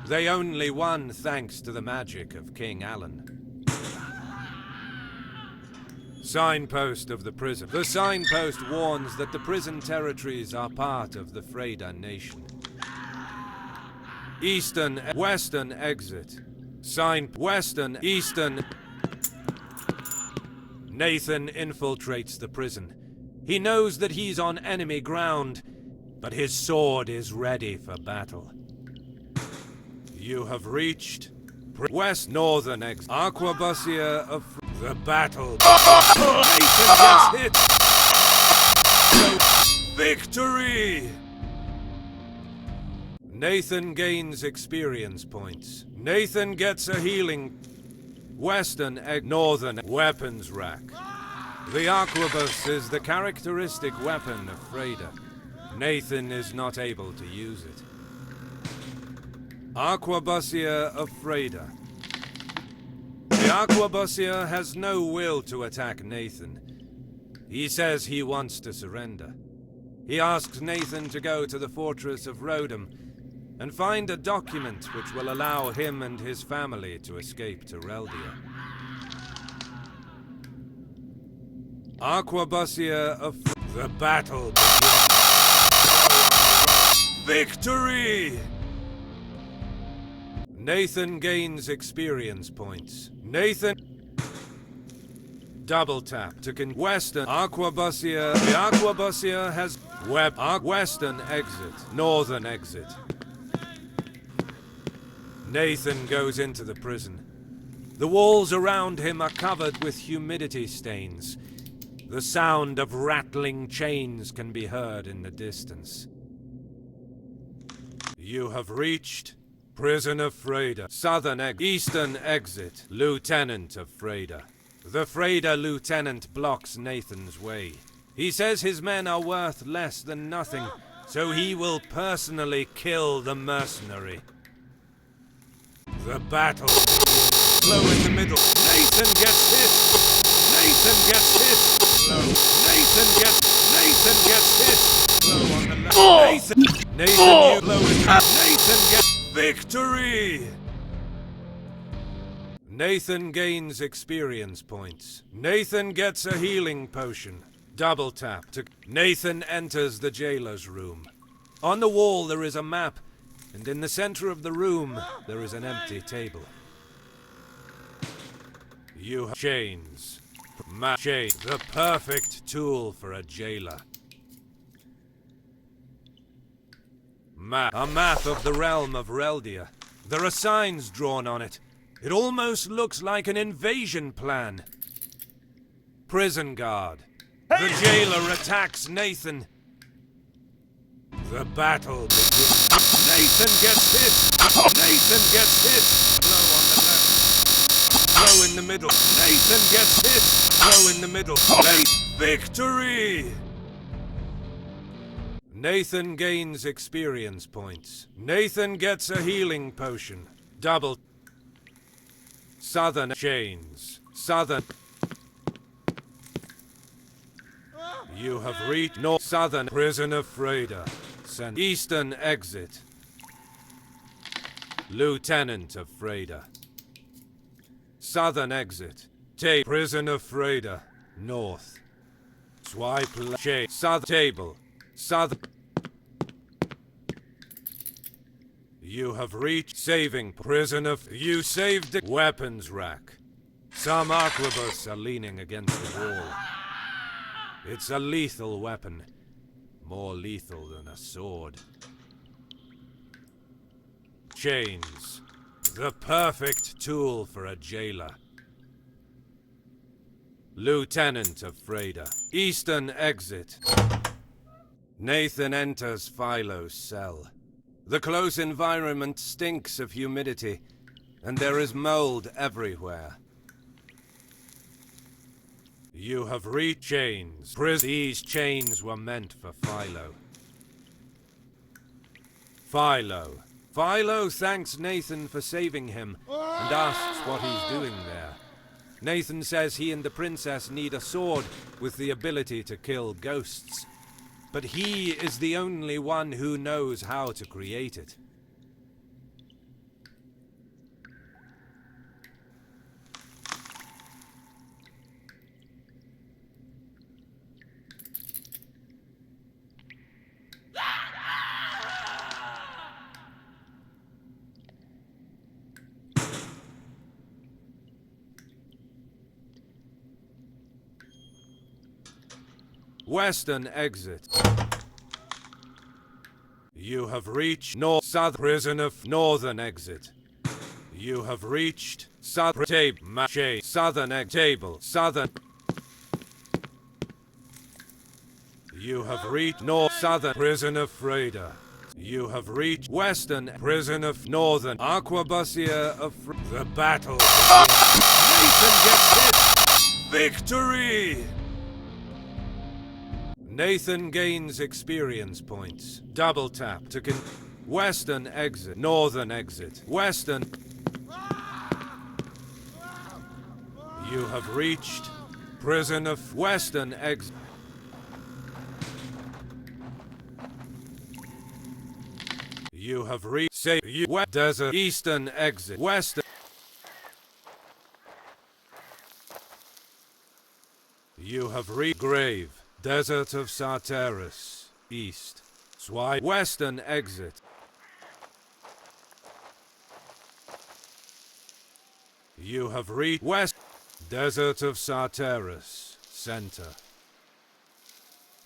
[SPEAKER 1] They only won thanks to the magic of King Alan. Signpost of the prison. The signpost warns that the prison territories are part of the Freda nation. Eastern, western exit. Western, eastern. Nathan infiltrates the prison. He knows that he's on enemy ground, but his sword is ready for battle. You have reached west northern exit. Arquebusier of the battle. Nathan gets hit. Victory! Nathan gains experience points. Nathan gets a healing. Western northern weapons rack. The arquebus is the characteristic weapon of Freda. Nathan is not able to use it. Arquebusier of Freda. The arquebusier has no will to attack Nathan. He says he wants to surrender. He asks Nathan to go to the fortress of Rodham and find a document which will allow him and his family to escape to Reldia. Arquebusier of the battle begins. Victory! Nathan gains experience points. Nathan... Double tap to western Aquabusia. The Aquabusia has western exit, northern exit. Nathan goes into the prison. The walls around him are covered with humidity stains. The sound of rattling chains can be heard in the distance. You have reached Prison of Freda. Eastern exit, Lieutenant of Freda. The Freda lieutenant blocks Nathan's way. He says his men are worth less than nothing, so he will personally kill the mercenary. The battle begins. Low in the middle. Nathan gets hit. Nathan gets hit. Low. Nathan gets hit. Low on the left. Nathan, low in the Nathan gets victory. Nathan gains experience points. Nathan gets a healing potion. Double tap to... Nathan enters the jailer's room. On the wall there is a map, and in the center of the room there is an empty table. You have chains. Chains, the perfect tool for a jailer. A map of the realm of Reldia. There are signs drawn on it. It almost looks like an invasion plan. Prison guard. The jailer attacks Nathan. The battle begins. Nathan gets hit. Nathan gets hit. Low on the left. Low in the middle. Nathan gets hit. Low in the middle. Victory! Nathan gains experience points. Nathan gets a healing potion. Double. Southern chains. Southern. You have reached North Southern Prison of Freda. Eastern exit. Lieutenant of Freda. Southern exit. Take Prison of Freda. North. Swipe left. South table. Southern. You have reached saving prison of... You saved the weapons rack. Some arquebus are leaning against the wall. It's a lethal weapon. More lethal than a sword. Chains. The perfect tool for a jailer. Lieutenant of Freda. Eastern exit. Nathan enters Philo's cell. The close environment stinks of humidity, and there is mold everywhere. You have reached chains. These chains were meant for Philo. Philo thanks Nathan for saving him and asks what he's doing there. Nathan says he and the princess need a sword with the ability to kill ghosts. But he is the only one who knows how to create it. Western exit. You have reached South Prison of Northern exit. You have reached South Table. Southern table. Southern. You have reached Southern Prison of Freda. You have reached Western Prison of Northern Aquabusia of the battle. Nathan gets hit. Victory! Nathan gains experience points. Double tap to Western exit. Northern exit. Western. You have reached Prison of Western exit. You have reached Desert Eastern exit. Western. You have reached Grave. Desert of Sarteris, east. Swipe Western exit. You have reached west. Desert of Sarteris, center.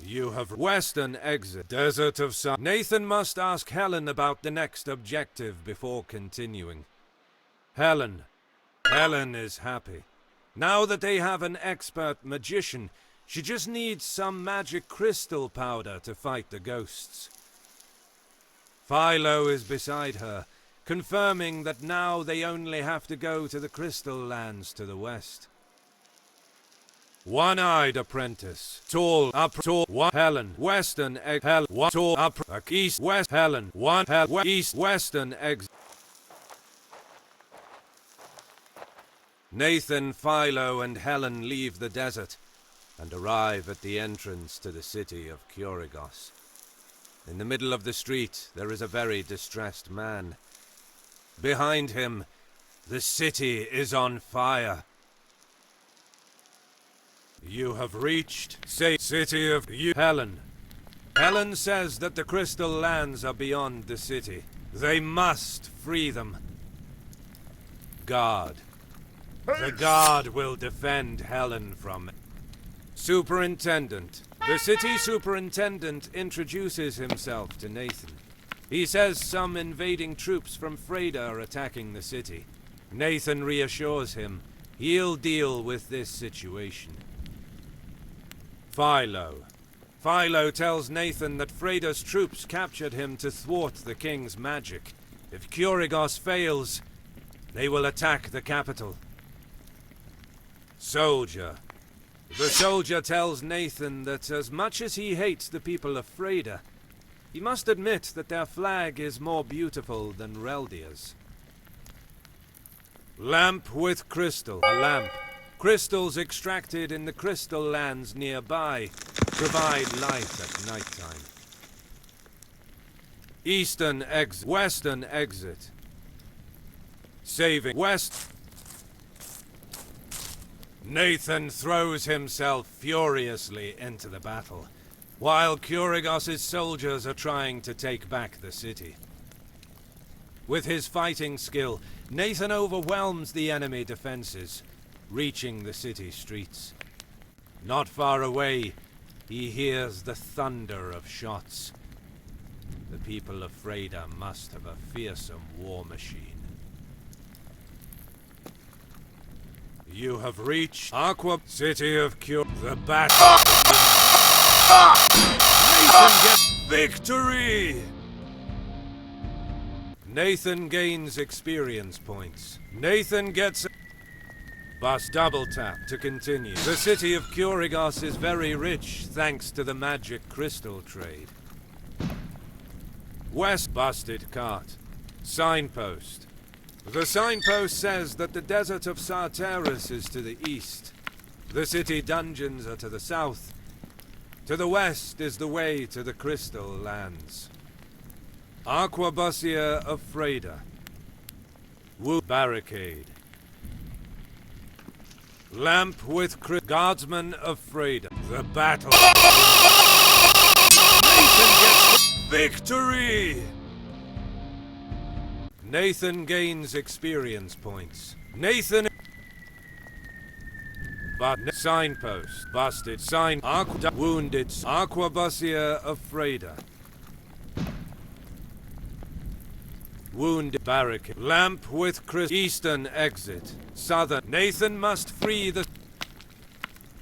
[SPEAKER 1] You have western exit. Desert of Sar. Nathan must ask Helen about the next objective before continuing. Helen. Helen is happy. Now that they have an expert magician, she just needs some magic crystal powder to fight the ghosts. Philo is beside her, confirming that now they only have to go to the crystal lands to the west. One-eyed apprentice, tall, one, Helen, western, Helen, one, tall, east, west, Helen, one, east, western, Nathan, Philo, and Helen leave the desert and arrive at the entrance to the city of Kurigos. In the middle of the street, there is a very distressed man. Behind him, the city is on fire. You have reached, city of Helen. Helen says that the crystal lands are beyond the city. They must free them. Guard. The guard will defend Helen from... Superintendent. The city superintendent introduces himself to Nathan. He says some invading troops from Freda are attacking the city. Nathan reassures him he'll deal with this situation. Philo. Philo tells Nathan that Freda's troops captured him to thwart the king's magic. If Kurigos fails, they will attack the capital. Soldier. The soldier tells Nathan that as much as he hates the people of Freda, he must admit that their flag is more beautiful than Reldia's. Lamp with crystal. A lamp. Crystals extracted in the crystal lands nearby provide light at nighttime. Eastern exit. Western exit. Saving. West. Nathan throws himself furiously into the battle, while Kurigos' soldiers are trying to take back the city. With his fighting skill, Nathan overwhelms the enemy defenses, reaching the city streets. Not far away, he hears the thunder of shots. The people of Freda must have a fearsome war machine. You have reached Aqua City of Cure. The battle. Nathan gets victory! Nathan gains experience points. Nathan gets bus double tap to continue. The city of Kurigos is very rich thanks to the magic crystal trade. West busted cart. Signpost. The signpost says that the desert of Sarteris is to the east. The city dungeons are to the south. To the west is the way to the crystal lands. Aquabusia of Freda. Barricade. Lamp with Guardsman of Freda. The battle. Nathan gets victory! Nathan gains experience points. Nathan... Signpost. Busted. Sign. Wounded. Aquabusia of Freda. Wounded. Barricade. Lamp with Eastern exit. Southern. Nathan must free the...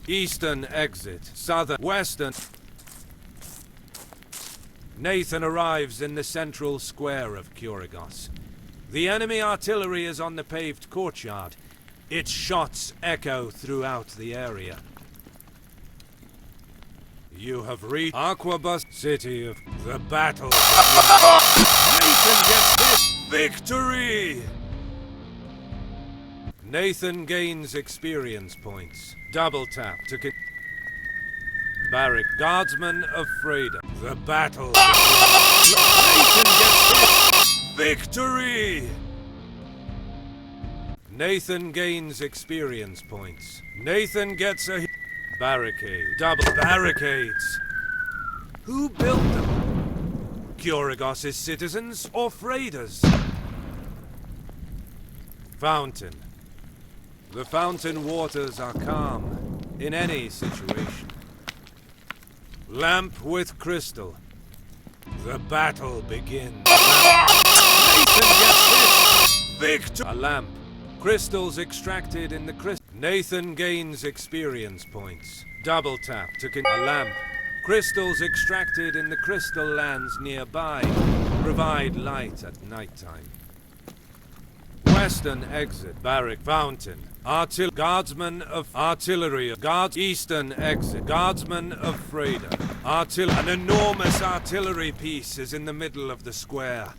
[SPEAKER 1] Eastern exit. Southern. Western. Nathan arrives in the central square of Kurigos. The enemy artillery is on the paved courtyard. Its shots echo throughout the area. You have reached Aquabus City of the battle. Nathan gets this victory! Nathan gains experience points. Double tap to Barrack Guardsman of Freda. The battle. Nathan gets this victory! Nathan gains experience points. Nathan gets a barricade. Double barricades. Who built them? Kurigos' citizens or Freda's? Fountain. The fountain waters are calm in any situation. Lamp with crystal. The battle begins. Nathan gets hit. Victor. A lamp. Crystals extracted in the crystal. Nathan gains experience points. Double tap to a lamp. Crystals extracted in the crystal lands nearby provide light at nighttime. Western exit. Barrack fountain. Guardsman of artillery. Guards. Eastern exit. Guardsman of Freda. An enormous artillery piece is in the middle of the square.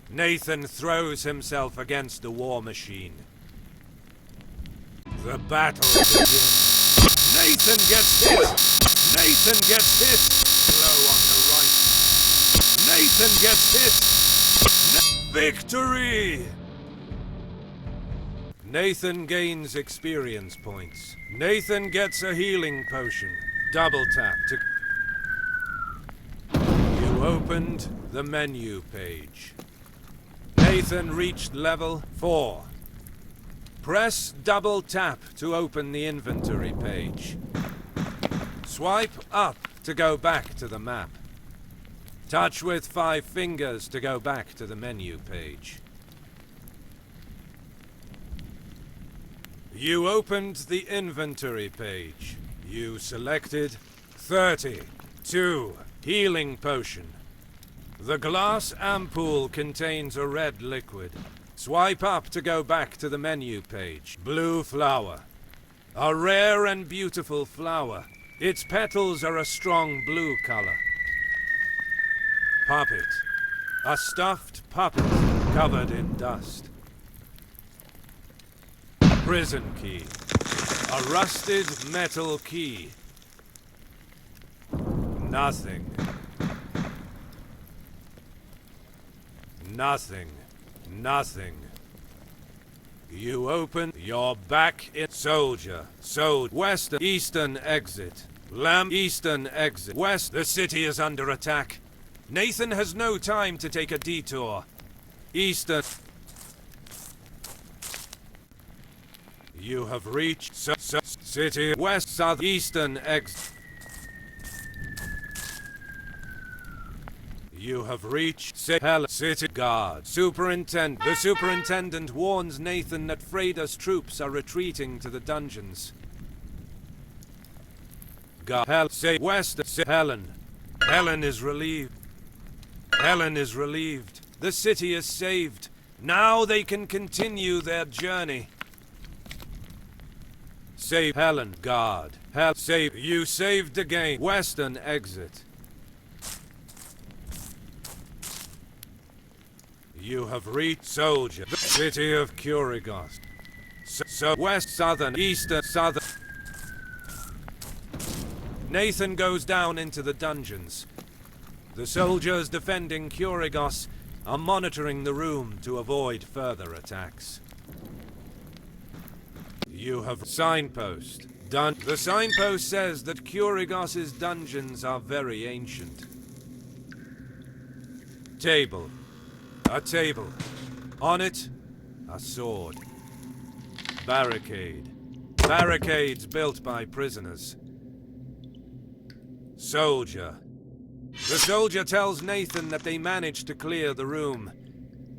[SPEAKER 1] Nathan throws himself against the war machine. The battle begins. Nathan gets hit. Nathan gets hit. Blow on the right. Nathan gets hit. Victory! Nathan gains experience points. Nathan gets a healing potion. Double tap to... You opened the menu page. Nathan reached level 4. Press double tap to open the inventory page. Swipe up to go back to the map. Touch with 5 fingers to go back to the menu page. You opened the inventory page. You selected 32 healing potion. The glass ampoule contains a red liquid. Swipe up to go back to the menu page. Blue flower. A rare and beautiful flower. Its petals are a strong blue color. Puppet. A stuffed puppet covered in dust. Prison key. A rusted metal key. Nothing. Nothing. Nothing. You open your back in soldier. Western eastern exit. Lamp eastern exit. West. The city is under attack. Nathan has no time to take a detour. Eastern. You have reached city west southeastern exit. You have reached city guard. The superintendent warns Nathan that Freda's troops are retreating to the dungeons. Helen. Helen is relieved. Helen is relieved. The city is saved. Now they can continue their journey. Save Helen, guard. Save. You saved the game. Western exit. You have reached soldier. The city of Kurigos. West, southern, eastern, southern. Nathan goes down into the dungeons. The soldiers defending Kurigos are monitoring the room to avoid further attacks. You have signpost. The signpost says that Kurigos's dungeons are very ancient. Table. A table. On it, a sword. Barricade. Barricades built by prisoners. Soldier. The soldier tells Nathan that they managed to clear the room,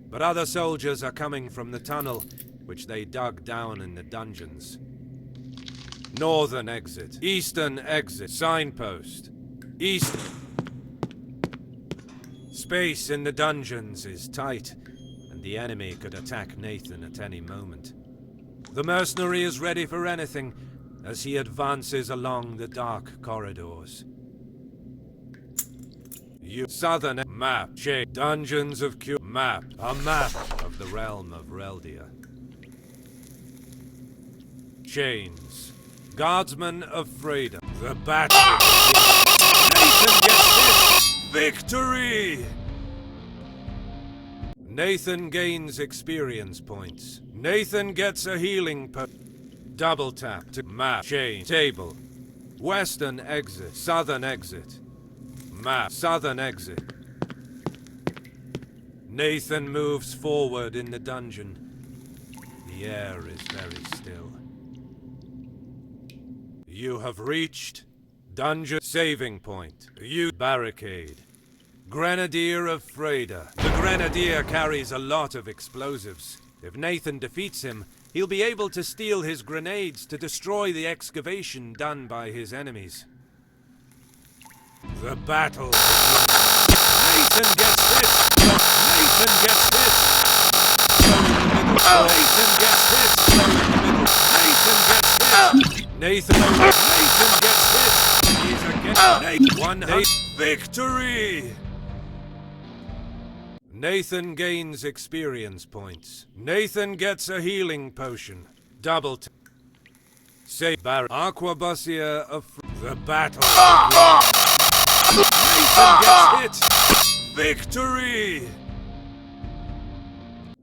[SPEAKER 1] but other soldiers are coming from the tunnel, which they dug down in the dungeons. Northern exit. Eastern exit. Signpost. East. Space in the dungeons is tight, and the enemy could attack Nathan at any moment. The mercenary is ready for anything as he advances along the dark corridors. Southern map. Dungeons of map. A map of the realm of Reldia. Chains. Guardsman of Freda. The battle begins. Nathan gets hit. Victory! Nathan gains experience points. Nathan gets a healing double tap to map. Chain. Table. Western exit. Southern exit. Map. Southern exit. Nathan moves forward in the dungeon. The air is very still. You have reached dungeon saving point. You barricade. Grenadier of Freda. The Grenadier carries a lot of explosives. If Nathan defeats him, he'll be able to steal his grenades to destroy the excavation done by his enemies. The battle begins. Nathan gets hit! Nathan gets hit! Nathan gets hit! Nathan gets hit! He's against one hit. Victory! Nathan gains experience points. Nathan gets a healing potion. Double tap. Say Aquabusia of the battle. Nathan gets hit! Victory!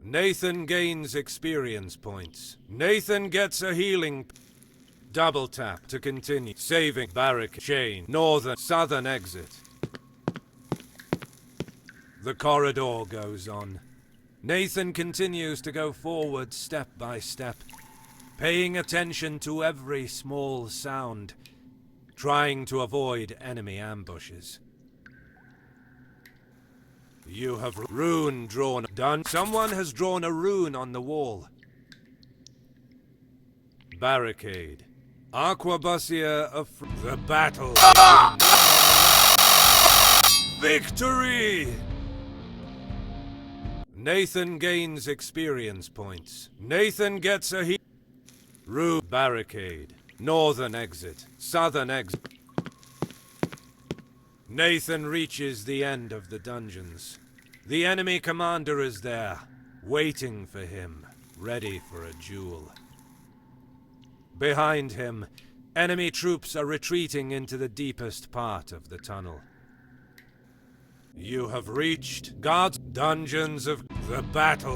[SPEAKER 1] Nathan gains experience points. Nathan gets a healing. Double tap to continue. Saving barricade. Chain. Northern. Southern exit. The corridor goes on. Nathan continues to go forward step by step, paying attention to every small sound, trying to avoid enemy ambushes. You have rune drawn. Done. Someone has drawn a rune on the wall. Barricade. Aquabusia of the battle begins. Victory! Nathan gains experience points. Nathan gets a rune. Barricade. Northern exit. Southern exit. Nathan reaches the end of the dungeons. The enemy commander is there, waiting for him, ready for a duel. Behind him, enemy troops are retreating into the deepest part of the tunnel. You have reached God's dungeons of the battle.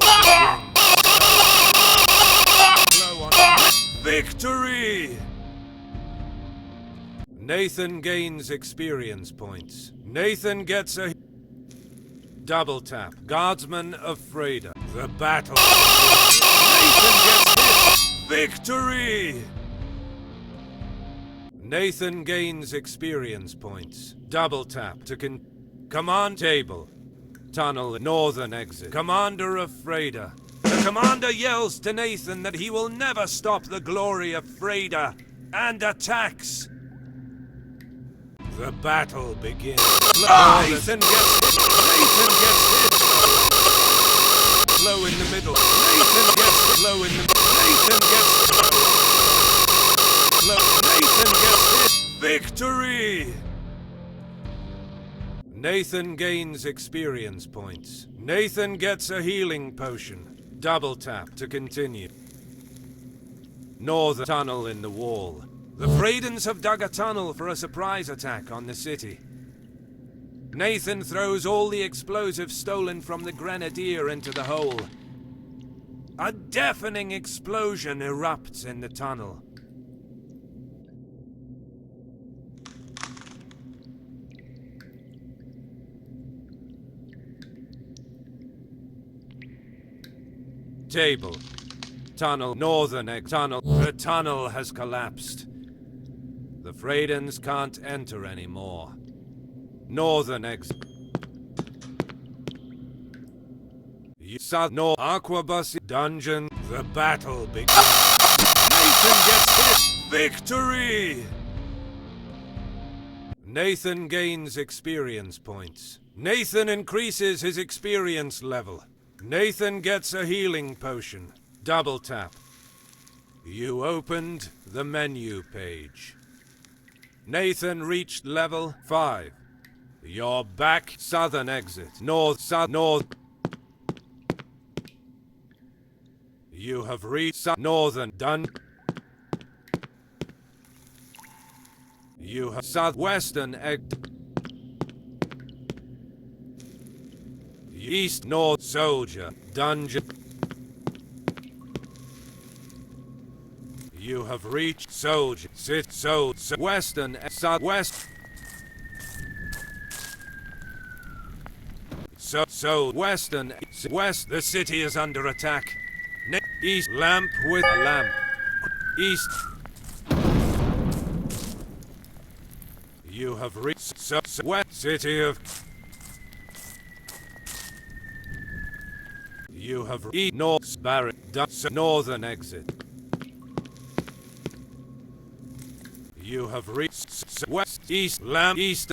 [SPEAKER 1] Victory! Nathan gains experience points. Nathan gets a double tap. Guardsman of Freda. The battle. Nathan gets hit. Victory! Nathan gains experience points. Double tap to command table. Tunnel northern exit. Commander of Freda. The commander yells to Nathan that he will never stop the glory of Freda and attacks. The battle begins. Nathan gets hit. Nathan gets hit. Low in the middle. Nathan gets low in the Nathan gets low. Nathan gets hit. Victory! Nathan gains experience points. Nathan gets a healing potion. Double tap to continue. Northern tunnel in the wall. The Fredens have dug a tunnel for a surprise attack on the city. Nathan throws all the explosives stolen from the Grenadier into the hole. A deafening explosion erupts in the tunnel. Table. Tunnel. Northern tunnel. The tunnel has collapsed. The Fredens can't enter anymore. Northern exit. South North Aquabus dungeon. The battle begins. Nathan gets hit. Victory! Nathan gains experience points. Nathan increases his experience level. Nathan gets a healing potion. Double tap. You opened the menu page. Nathan reached level 5. You're back. Southern exit. North. You have reached northern dungeon. You have southwestern exit. East North Soldier dungeon. You have reached Soldier. Western Southwest. Western West. The city is under attack. East lamp with a lamp. East. You have reached west city of. You have reached north barren northern exit. You have reached west east lamp east.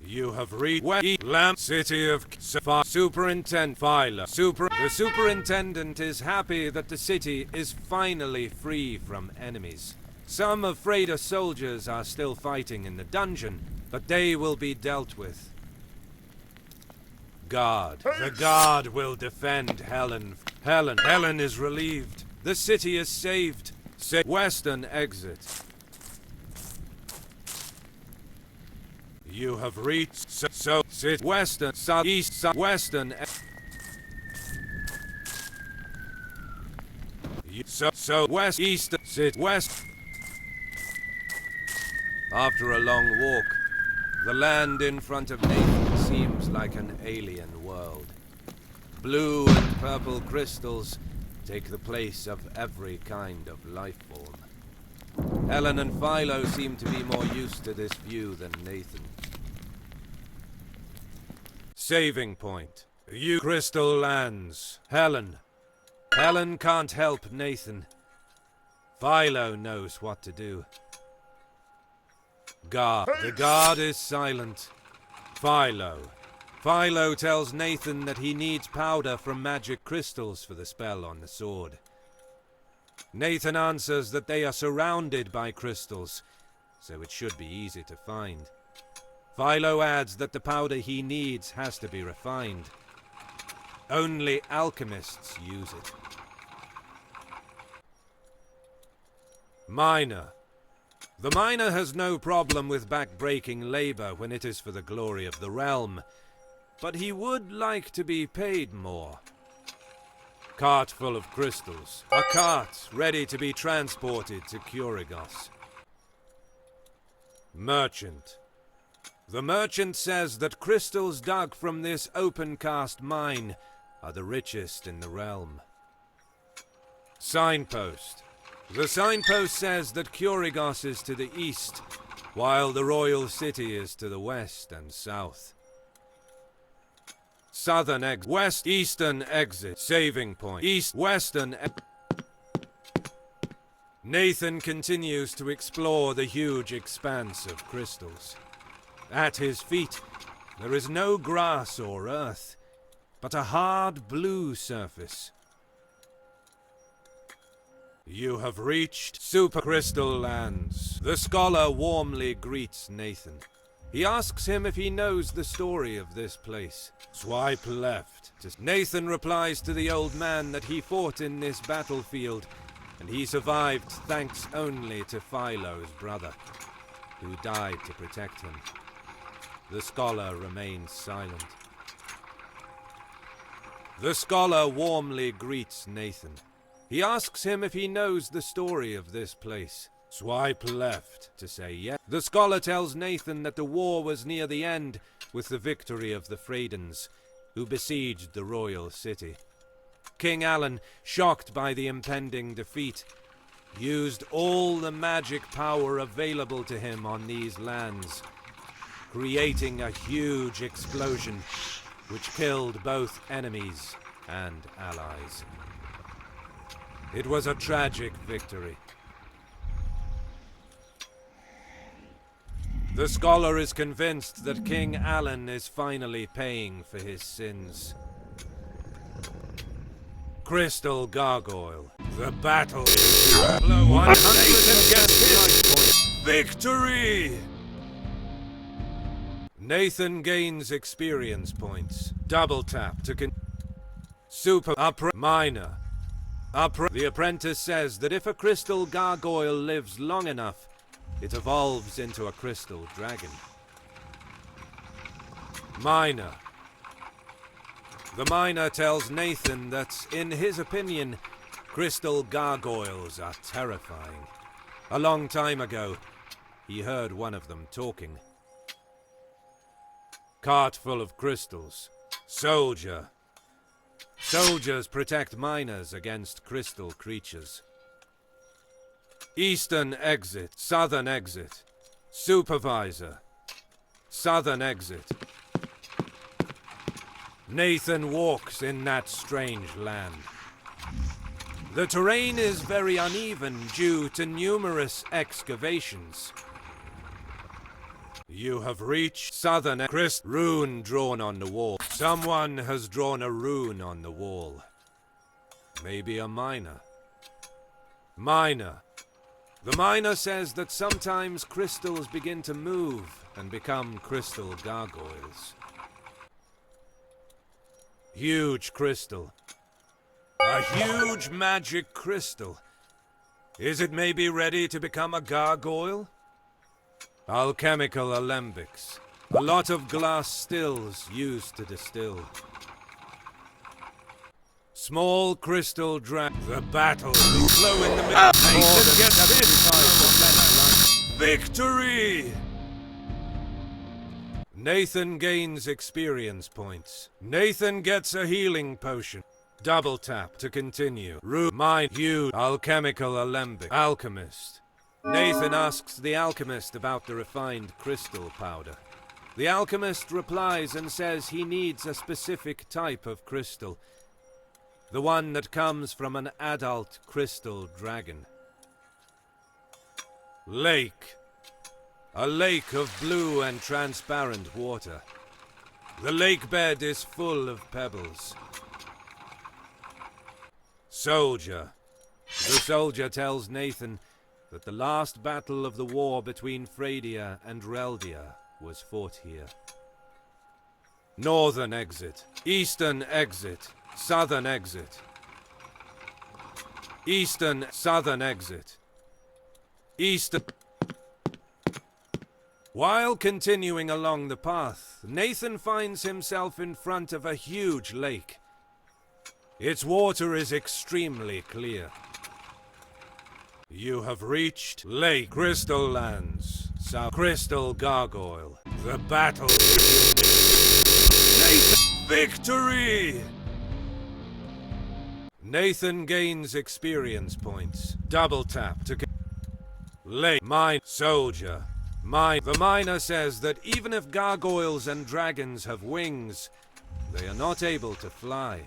[SPEAKER 1] You have reached west lamp city of Superintendent Philo. The superintendent is happy that the city is finally free from enemies. Some of Freyda's soldiers are still fighting in the dungeon, but they will be dealt with. Guard. The guard will defend Helen. Helen is relieved. The city is saved. Western exit. You have reached sit western southeast western. West east sit west. After a long walk, the land in front of Nathan seems like an alien world. Blue and purple crystals take the place of every kind of life form. Helen and Philo seem to be more used to this view than Nathan. Saving point. You crystal lands. Helen. Helen can't help Nathan. Philo knows what to do. Guard. The guard is silent. Philo. Philo tells Nathan that he needs powder from magic crystals for the spell on the sword. Nathan answers that they are surrounded by crystals, so it should be easy to find. Philo adds that the powder he needs has to be refined. Only alchemists use it. Miner. The miner has no problem with back-breaking labor when it is for the glory of the realm, but he would like to be paid more. Cart full of crystals. A cart ready to be transported to Kurigos. Merchant. The merchant says that crystals dug from this open-cast mine are the richest in the realm. Signpost. The signpost says that Kurigos is to the east, while the royal city is to the west and south. Southern exit. West eastern exit. Saving point. East western exit. Nathan continues to explore the huge expanse of crystals. At his feet, there is no grass or earth, but a hard blue surface. You have reached Supercrystal Lands. The scholar warmly greets Nathan. He asks him if he knows the story of this place. Swipe left. Nathan replies to the old man that he fought in this battlefield, and he survived thanks only to Philo's brother, who died to protect him. The scholar remains silent. The scholar warmly greets Nathan. He asks him if he knows the story of this place. Swipe left to say yes. The scholar tells Nathan that the war was near the end with the victory of the Freydans, who besieged the royal city. King Alan, shocked by the impending defeat, used all the magic power available to him on these lands, creating a huge explosion which killed both enemies and allies. It was a tragic victory. The scholar is convinced that King Alan is finally paying for his sins. Crystal Gargoyle. The battle is blow 100 against victory! Nathan gains experience points. Double tap to Super Minor. The apprentice says that if a crystal gargoyle lives long enough, it evolves into a crystal dragon. Miner. The miner tells Nathan that, in his opinion, crystal gargoyles are terrifying. A long time ago, he heard one of them talking. Cart full of crystals. Soldier. Soldiers protect miners against crystal creatures. Eastern exit, southern exit. Supervisor. Southern exit. Nathan walks in that strange land. The terrain is very uneven due to numerous excavations. You have reached southern rune drawn on the wall. Someone has drawn a rune on the wall. Maybe a miner. Miner. The miner says that sometimes crystals begin to move and become crystal gargoyles. Huge crystal. A huge magic crystal. Is it maybe ready to become a gargoyle? Alchemical alembics. A lot of glass stills used to distill. Small crystal The battle will flow in the middle. Nathan gets victory! Nathan gains experience points. Nathan gets a healing potion. Double tap to continue. Huge alchemical alembic. Alchemist. Nathan asks the alchemist about the refined crystal powder. The alchemist replies and says he needs a specific type of crystal. The one that comes from an adult crystal dragon. Lake. A lake of blue and transparent water. The lake bed is full of pebbles. Soldier. The soldier tells Nathan that the last battle of the war between Fradia and Reldia was fought here. Northern exit. Eastern exit. Southern exit. Eastern, southern exit. Eastern. While continuing along the path, Nathan finds himself in front of a huge lake. Its water is extremely clear. You have reached Lake Crystal Lands, South Crystal Gargoyle. The battle. Nathan, victory! Nathan gains experience points. Double tap to Lake Mine Soldier. The miner says that even if gargoyles and dragons have wings, they are not able to fly.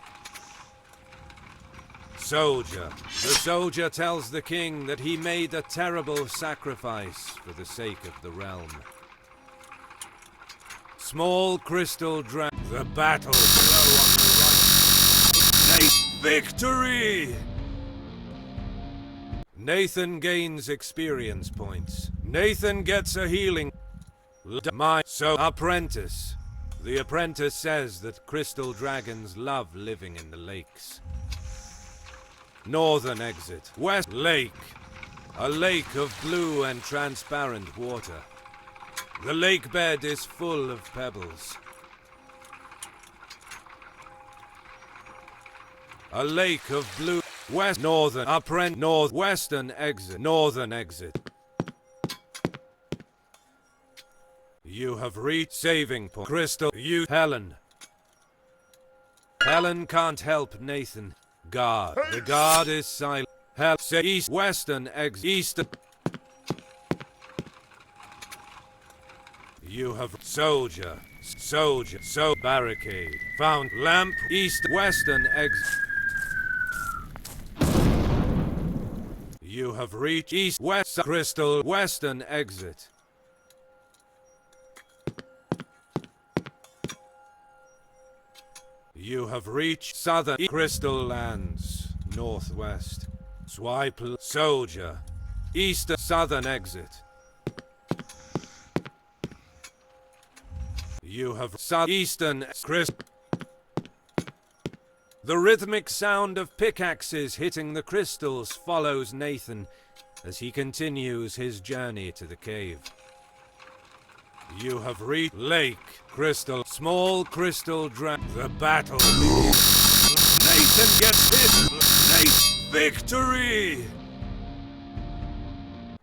[SPEAKER 1] Soldier. The soldier tells the king that he made a terrible sacrifice for the sake of the realm. Small crystal dragon. The battle below on the right. Victory! Nathan gains experience points. Nathan gets a healing. Apprentice. The apprentice says that crystal dragons love living in the lakes. Northern exit. West Lake. A lake of blue and transparent water. The lake bed is full of pebbles. A lake of blue. West northern northwestern exit. Northern exit. You have reached saving point. Crystal. Helen. Helen can't help Nathan. Guard. The guard is silent. East western exit. Eastern. You have soldier. Barricade. Found lamp. East western exit. You have reached east west crystal western exit. You have reached southern crystal lands northwest. Swipe soldier. Eastern southern exit. You have southeastern crystal. The rhythmic sound of pickaxes hitting the crystals follows Nathan as he continues his journey to the cave. You have reached Lake Crystal. Small crystal The battle begins. Nathan gets hit. Victory!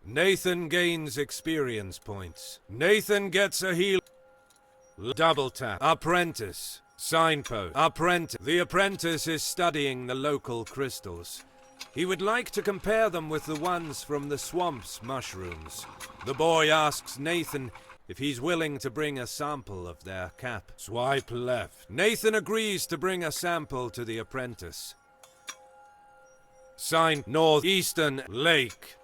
[SPEAKER 1] Nathan gains experience points. Nathan gets a heal. Double tap. Apprentice. Signpost. Apprentice. The apprentice is studying the local crystals. He would like to compare them with the ones from the swamp's mushrooms. The boy asks Nathan if he's willing to bring a sample of their cap. Swipe left. Nathan agrees to bring a sample to the apprentice. Sign. Northeastern Lake.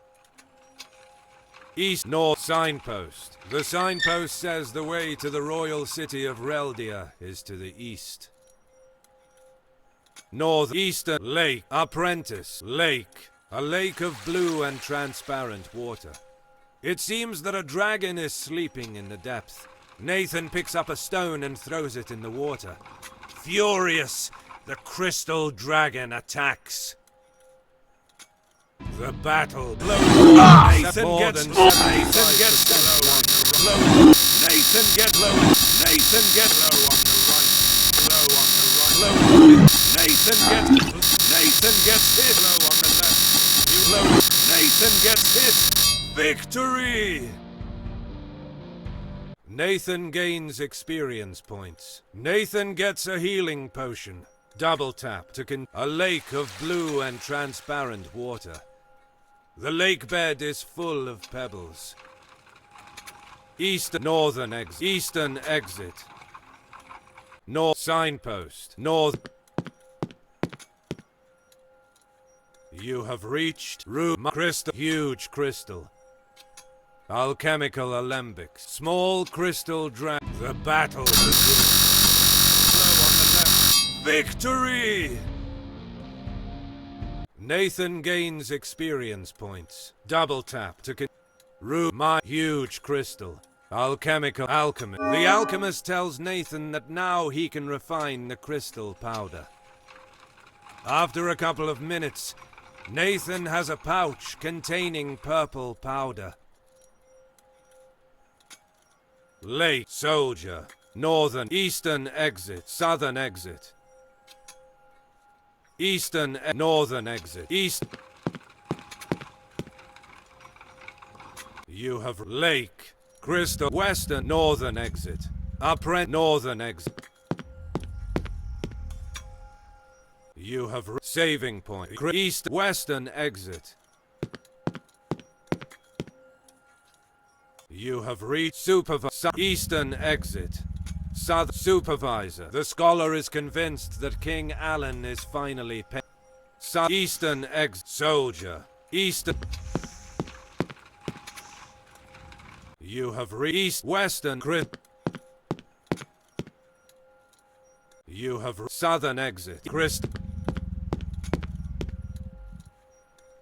[SPEAKER 1] East North Signpost. The signpost says the way to the royal city of Reldia is to the east. Northeastern Lake. Apprentice Lake. A lake of blue and transparent water. It seems that a dragon is sleeping in the depth. Nathan picks up a stone and throws it in the water. Furious, the crystal dragon attacks. The battle blows. Nathan gets low. Nathan gets low. Nathan gets low. Nathan gets low on the right. Low on the right. Low. Nathan gets hit. Low on the left. You low. Nathan gets hit. Victory! Nathan gains experience points. Nathan gets a healing potion. Double tap to a lake of blue and transparent water. The lake bed is full of pebbles. Northern exit. North signpost. North. You have reached room crystal. Huge crystal. Alchemical alembics. Small crystal The battle begins. Low on the left. Victory! Nathan gains experience points. Double tap to my huge crystal. Alchemical alchemy. The alchemist tells Nathan that now he can refine the crystal powder. After a couple of minutes, Nathan has a pouch containing purple powder. Lake soldier. Eastern exit. Southern exit. Northern exit. East. You have lake. Crystal. Western. Northern exit. Northern exit. You have saving point. East. Western exit. You have reached supervisor. Eastern exit. South supervisor. The scholar is convinced that King Alan is finally Eastern exit. Soldier. Eastern. You have reached Western You have Southern exit.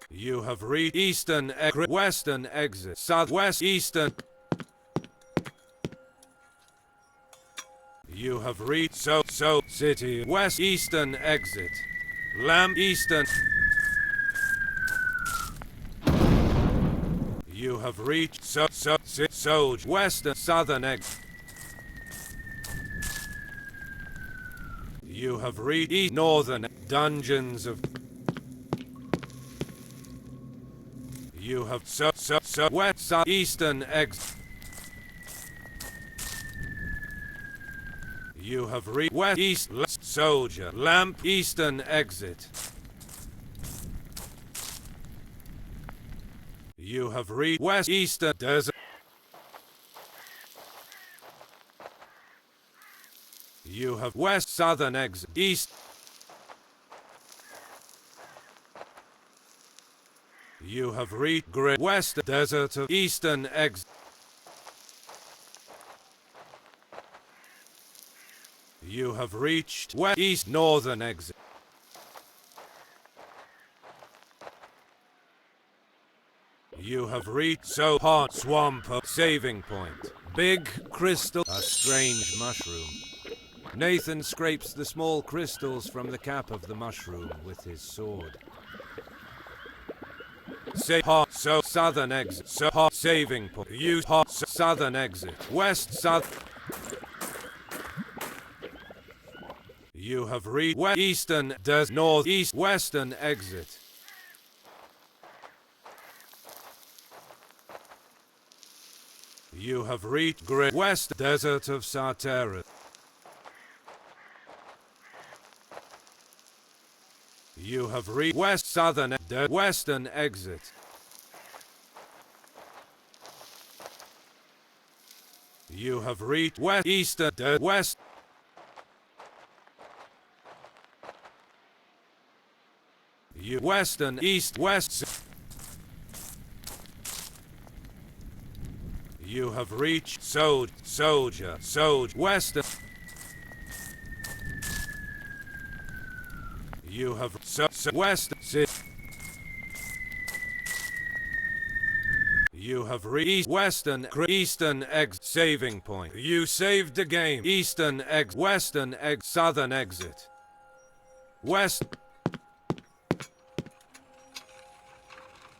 [SPEAKER 1] You have reached Eastern Western exit. Southwest Eastern. You have reached City West Eastern exit. Lamp Eastern. You have reached Western Southern exit. You have reached Northern Dungeons of. You have West Eastern exit. You have reached West East Soldier Lamp Eastern exit. You have reached West Eastern Desert. You have West Southern exit. East. You have reached Great West Desert of Eastern exit. You have reached West East Northern exit. You have reached Hot Swamp of saving point. Big crystal. A strange mushroom. Nathan scrapes the small crystals from the cap of the mushroom with his sword. Southern exit. Saving point. Use southern exit. West south. You have reached West Eastern Northeast Western exit. You have reached Great West Desert of Sartera. You have reached western exit. You have reached west. You western east west. You have reached soldier western. You have west. You have reached eastern exit saving point. You saved the game. Eastern exit, western exit, southern exit. West.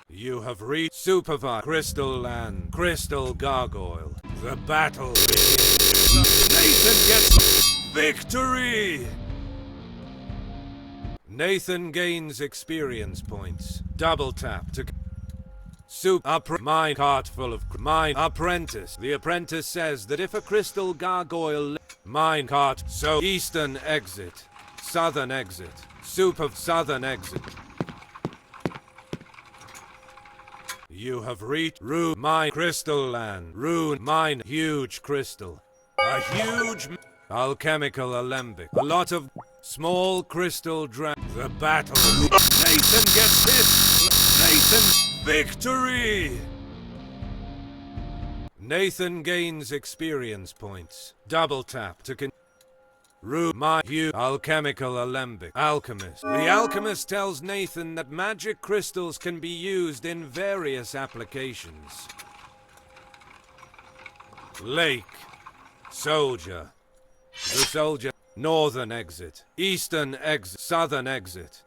[SPEAKER 1] You have reached supervised crystal land, crystal gargoyle. The battle begins. Nathan gets victory. Nathan gains experience points. Double tap to mine cart full of mine apprentice. The apprentice says that if a crystal gargoyle mine cart eastern exit, southern exit, southern exit. You have reached mine crystal land. Mine huge crystal. A huge alchemical alembic. A lot of small crystal the battle. Nathan gets hit. Nathan victory. Nathan gains experience points. Double tap to my huge alchemical alembic. Alchemist. The alchemist tells Nathan that magic crystals can be used in various applications. Lake. Soldier. The soldier. Northern exit. Eastern exit. Southern exit.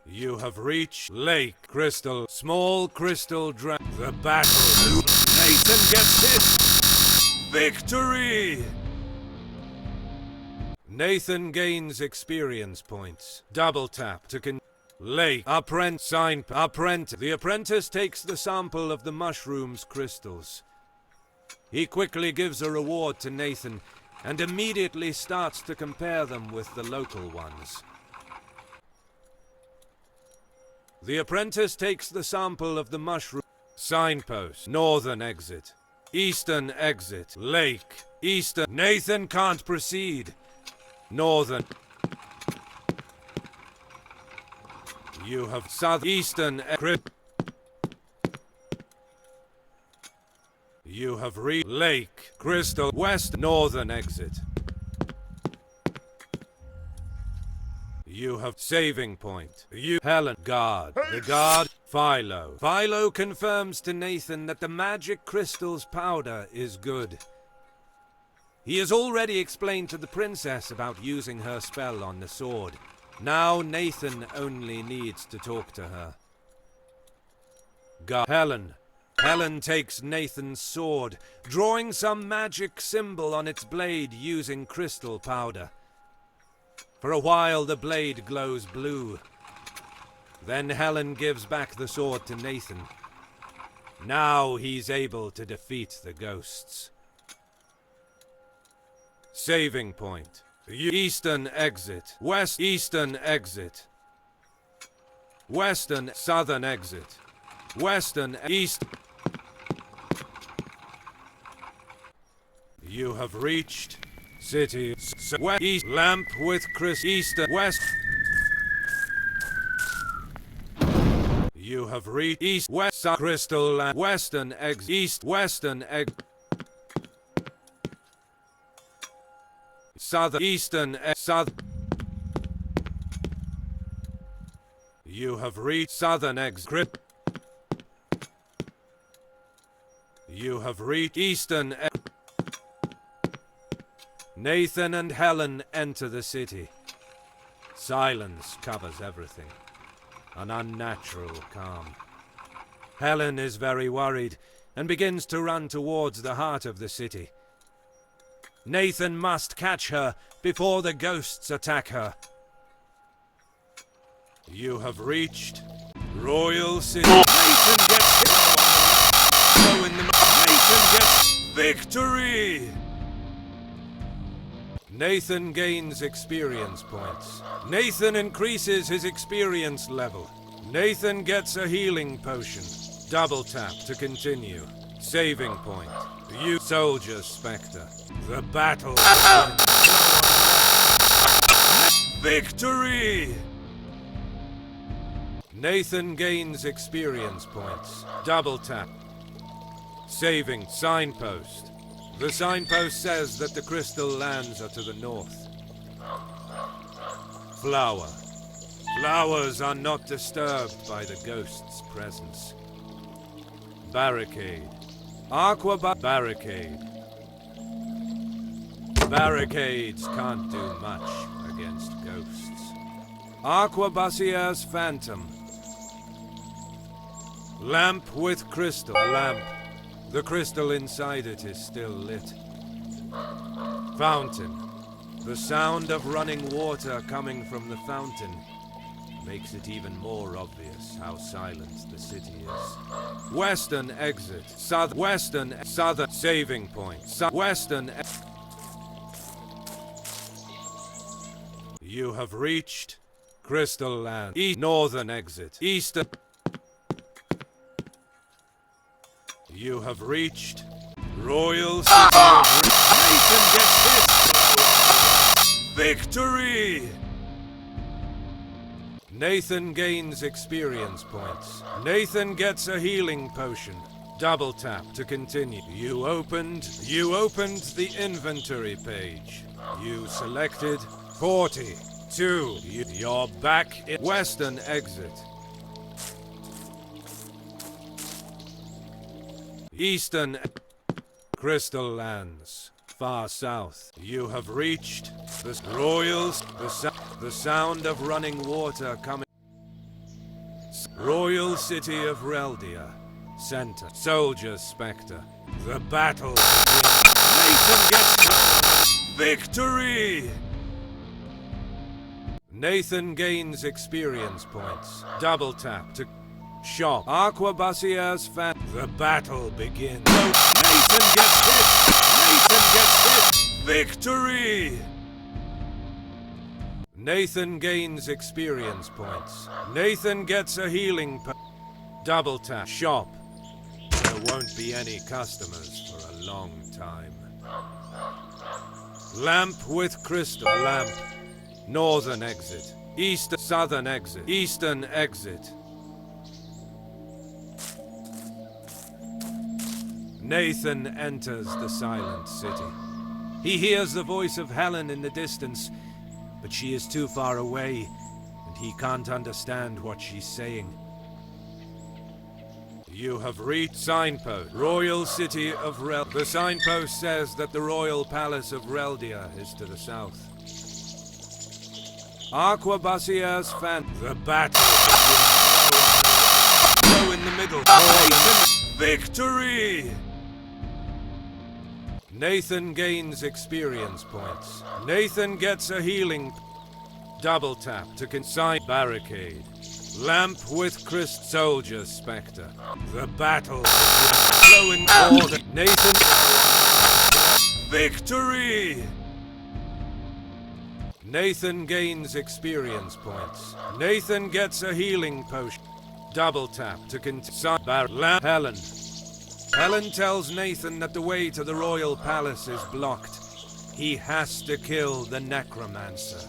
[SPEAKER 1] You have reached lake. Crystal. Small crystal the battle. Nathan gets hit. Victory! Nathan gains experience points. Double tap to lake. Apprentice. The apprentice takes the sample of the mushroom's crystals. He quickly gives a reward to Nathan and immediately starts to compare them with the local ones. The apprentice takes the sample of the mushroom. Signpost. Northern exit. Eastern exit. Lake. Eastern. Nathan can't proceed. Northern. You have southeastern exit. You have reached lake. Crystal. West. Northern exit. You have saving point. You Helen. Guard. The guard. Philo. Philo confirms to Nathan that the magic crystal's powder is good. He has already explained to the princess about using her spell on the sword. Now Nathan only needs to talk to her. Helen. Helen takes Nathan's sword, drawing some magic symbol on its blade using crystal powder. For a while the blade glows blue. Then Helen gives back the sword to Nathan. Now he's able to defeat the ghosts. Saving point. Eastern exit. West. Eastern exit. Western. Southern exit. Western. East. You have reached city. West. East. Lamp with Chris. Eastern. West. You have reached east west crystal land western exit east western exit southern eastern south. You have reached southern exit. You have reached eastern Nathan and Helen enter the city. Silence covers everything. An unnatural calm. Helen is very worried and begins to run towards the heart of the city. Nathan must catch her before the ghosts attack her. You have reached Royal City. Nathan gets hit. Nathan gets victory. Nathan gains experience points. Nathan increases his experience level. Nathan gets a healing potion. Double tap to continue. Saving point. You Soldier Spectre. The battle begins. Victory! Nathan gains experience points. Double tap. Saving signpost. The signpost says that the crystal lands are to the north. Flower. Flowers are not disturbed by the ghost's presence. Barricade. Barricade. Barricades can't do much against ghosts. Aquabusier's Phantom. Lamp with crystal. A lamp. The crystal inside it is still lit. Fountain. The sound of running water coming from the fountain makes it even more obvious how silent the city is. Western exit. Southern saving point. Western. You have reached Crystal Land. Northern exit. Eastern. You have reached Royal City of Nathan gets hit! Victory! Nathan gains experience points. Nathan gets a healing potion. Double tap to continue. You opened the inventory page. You selected 42. You're back in Western exit. Eastern Crystal Lands, far south. You have reached the Royals, the sound of running water coming. Royal City of Reldia, center. Soldier Spectre. The battle begins. Nathan gets victory! Nathan gains experience points. Double tap to shop. Aquabusier's fan. The battle begins. Nathan gets hit! Nathan gets hit! Victory! Nathan gains experience points. Nathan gets a healing double tap. Shop. There won't be any customers for a long time. Lamp with crystal. Lamp. Northern exit. Southern exit. Eastern exit. Nathan enters the silent city. He hears the voice of Helen in the distance, but she is too far away, and he can't understand what she's saying. You have reached signpost. Royal City of Reldia. The signpost says that the Royal Palace of Reldia is to the south. Aquabusier's fan. The battle begins. Go in the middle. Nathan. Victory! Nathan gains experience points. Nathan gets a healing. Double tap to consign. Barricade. Lamp with Christ. Soldier Spectre. The battle begins. Flow in order. Nathan. Victory! Nathan gains experience points. Nathan gets a healing potion. Double tap to consign. Helen. Helen tells Nathan that the way to the royal palace is blocked. He has to kill the necromancer.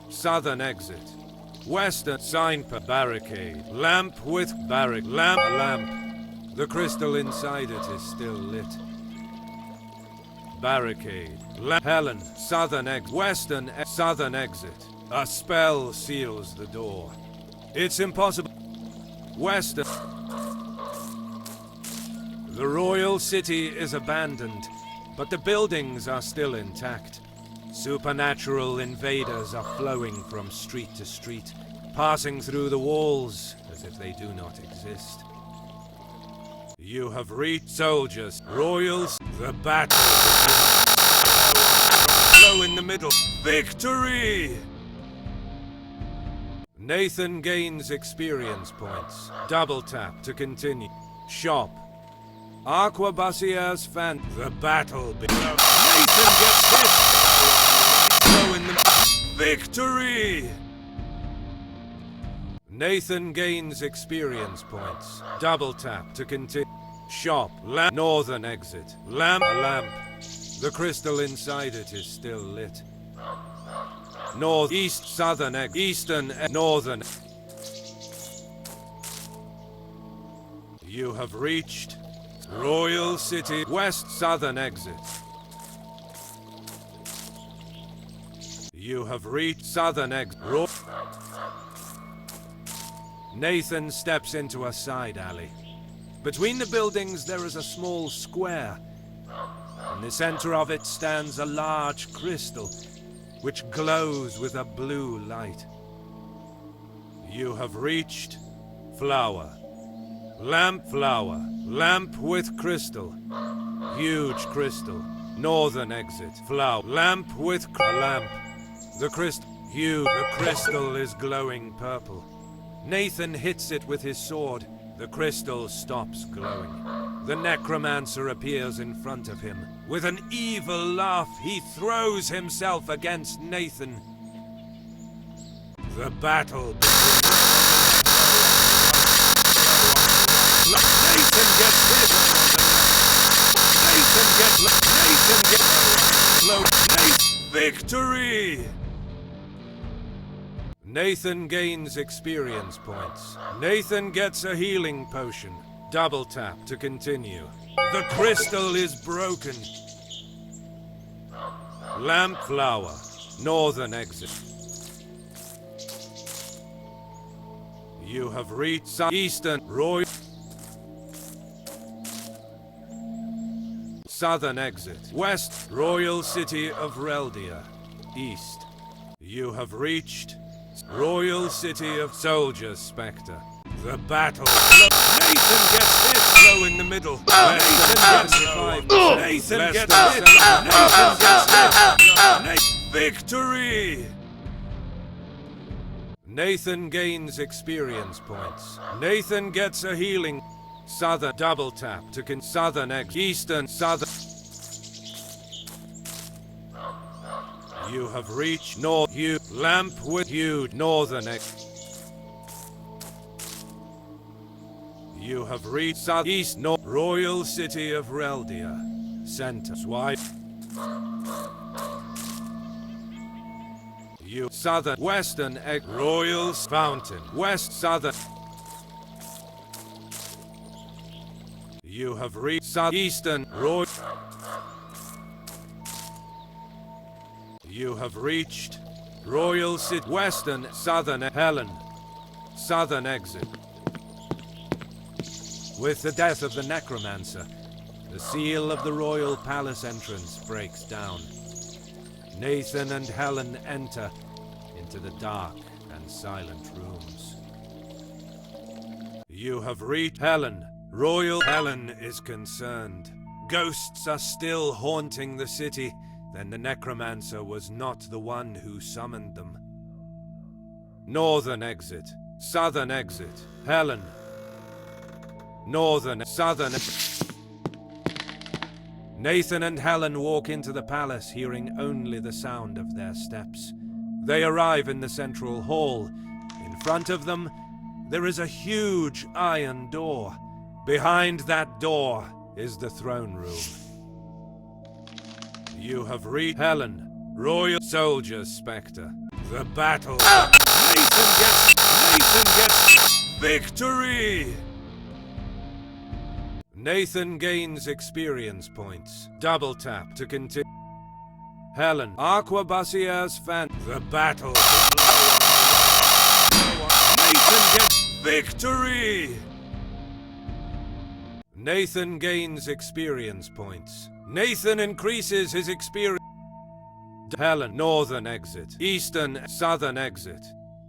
[SPEAKER 1] Southern exit. Western sign barricade. Lamp with lamp. The crystal inside it is still lit. Barricade. Helen. Southern exit. Western southern exit. A spell seals the door. It's impossible. Western. The royal city is abandoned, but the buildings are still intact. Supernatural invaders are flowing from street to street, passing through the walls as if they do not exist. You have reached soldiers, royals, the battle begins. Flow in the middle. Victory! Nathan gains experience points. Double tap to continue. Shop. Aquabusier's fan. The battle begins. Nathan gets hit. Throw in the victory. Nathan gains experience points. Double tap to continue. Shop. Lamp. Northern exit. Lamp. A lamp. The crystal inside it is still lit. North. East. Southern exit. Eastern. Northern. You have reached Royal City. West. Southern exit. You have reached Southern exit. Nathan steps into a side alley. Between the buildings there is a small square. In the center of it stands a large crystal, which glows with a blue light. You have reached Flower. Lamp flower. Lamp with crystal. Huge crystal. Northern exit. Flower. Lamp with lamp. The crystal. Huge. The crystal is glowing purple. Nathan hits it with his sword. The crystal stops glowing. The necromancer appears in front of him. With an evil laugh, he throws himself against Nathan. The battle begins. Nathan gets hit. Nathan gets victory. Nathan gains experience points. Nathan gets a healing potion. Double tap to continue. The crystal is broken. Lamp flower. Northern exit. You have reached Eastern Royal. Southern exit. West Royal City of Reldia. East. You have reached Royal City of Soldiers Spectre. The battle. Nathan gets hit. Low in the middle. Nathan gets hit. Nathan gets hit. Nathan gets hit. Victory. Nathan gains experience points. Nathan gets a healing. Southern double tap to Southern exit. Eastern Southern. You have reached North. You lamp with you Northern exit. You have reached Southeast North Royal City of Reldia. Center swipe. You Southern Western Egg Royal Fountain. West Southern. You have reached Southeastern Royal. You have reached Royal City. Western Southern Helen. Southern exit. With the death of the necromancer, the seal of the royal palace entrance breaks down. Nathan and Helen enter into the dark and silent rooms. You have reached Helen. Royal Helen is concerned. Ghosts are still haunting the city. Then the necromancer was not the one who summoned them. Northern exit. Southern exit. Helen. Northern, Southern. Nathan and Helen walk into the palace, hearing only the sound of their steps. They arrive in the central hall. In front of them, there is a huge iron door. Behind that door is the throne room. You have reached Helen, Royal Soldiers Spectre. The battle. Nathan gets victory! Nathan gains experience points. Double tap to continue. Helen, Arquebussier's fan. The battle. Nathan gets victory! Nathan gains experience points. Nathan increases his experience. Helen, Northern exit. Eastern, Southern exit.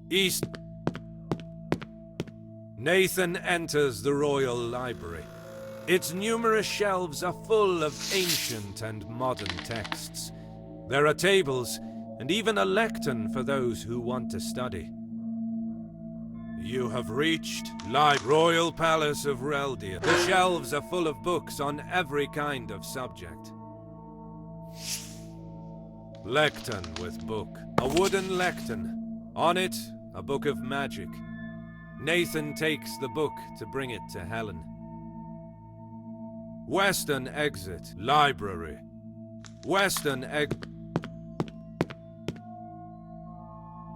[SPEAKER 1] East. Nathan enters the Royal Library. Its numerous shelves are full of ancient and modern texts. There are tables and even a lectern for those who want to study. You have reached Royal Palace of Reldia. The shelves are full of books on every kind of subject. Lectern with book. A wooden lectern. On it, a book of magic. Nathan takes the book to bring it to Helen. Western exit. Library. Western exit.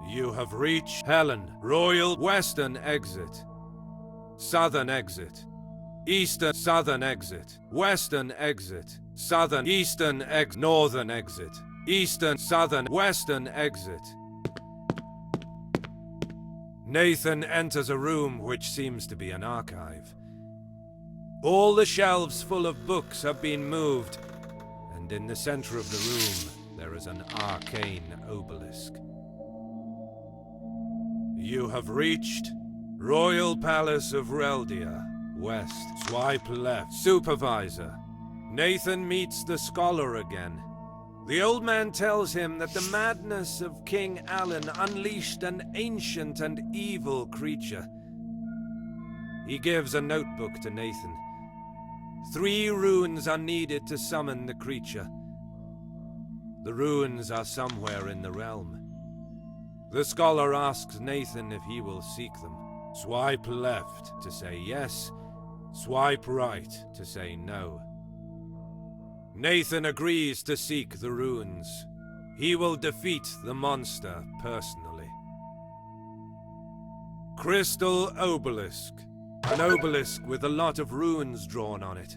[SPEAKER 1] You have reached Helen. Royal Western exit. Southern exit. Eastern Southern exit. Western exit. Southern Eastern exit. Northern exit. Eastern Southern Western exit. Nathan enters a room which seems to be an archive. All the shelves full of books have been moved, and in the center of the room there is an arcane obelisk. You have reached Royal Palace of Reldia. West. Swipe left. Supervisor. Nathan meets the scholar again. The old man tells him that the madness of King Alan unleashed an ancient and evil creature. He gives a notebook to Nathan. 3 runes are needed to summon the creature. The runes are somewhere in the realm. The scholar asks Nathan if he will seek them. Swipe left to say yes. Swipe right to say no. Nathan agrees to seek the runes. He will defeat the monster personally. Crystal obelisk. An obelisk with a lot of runes drawn on it.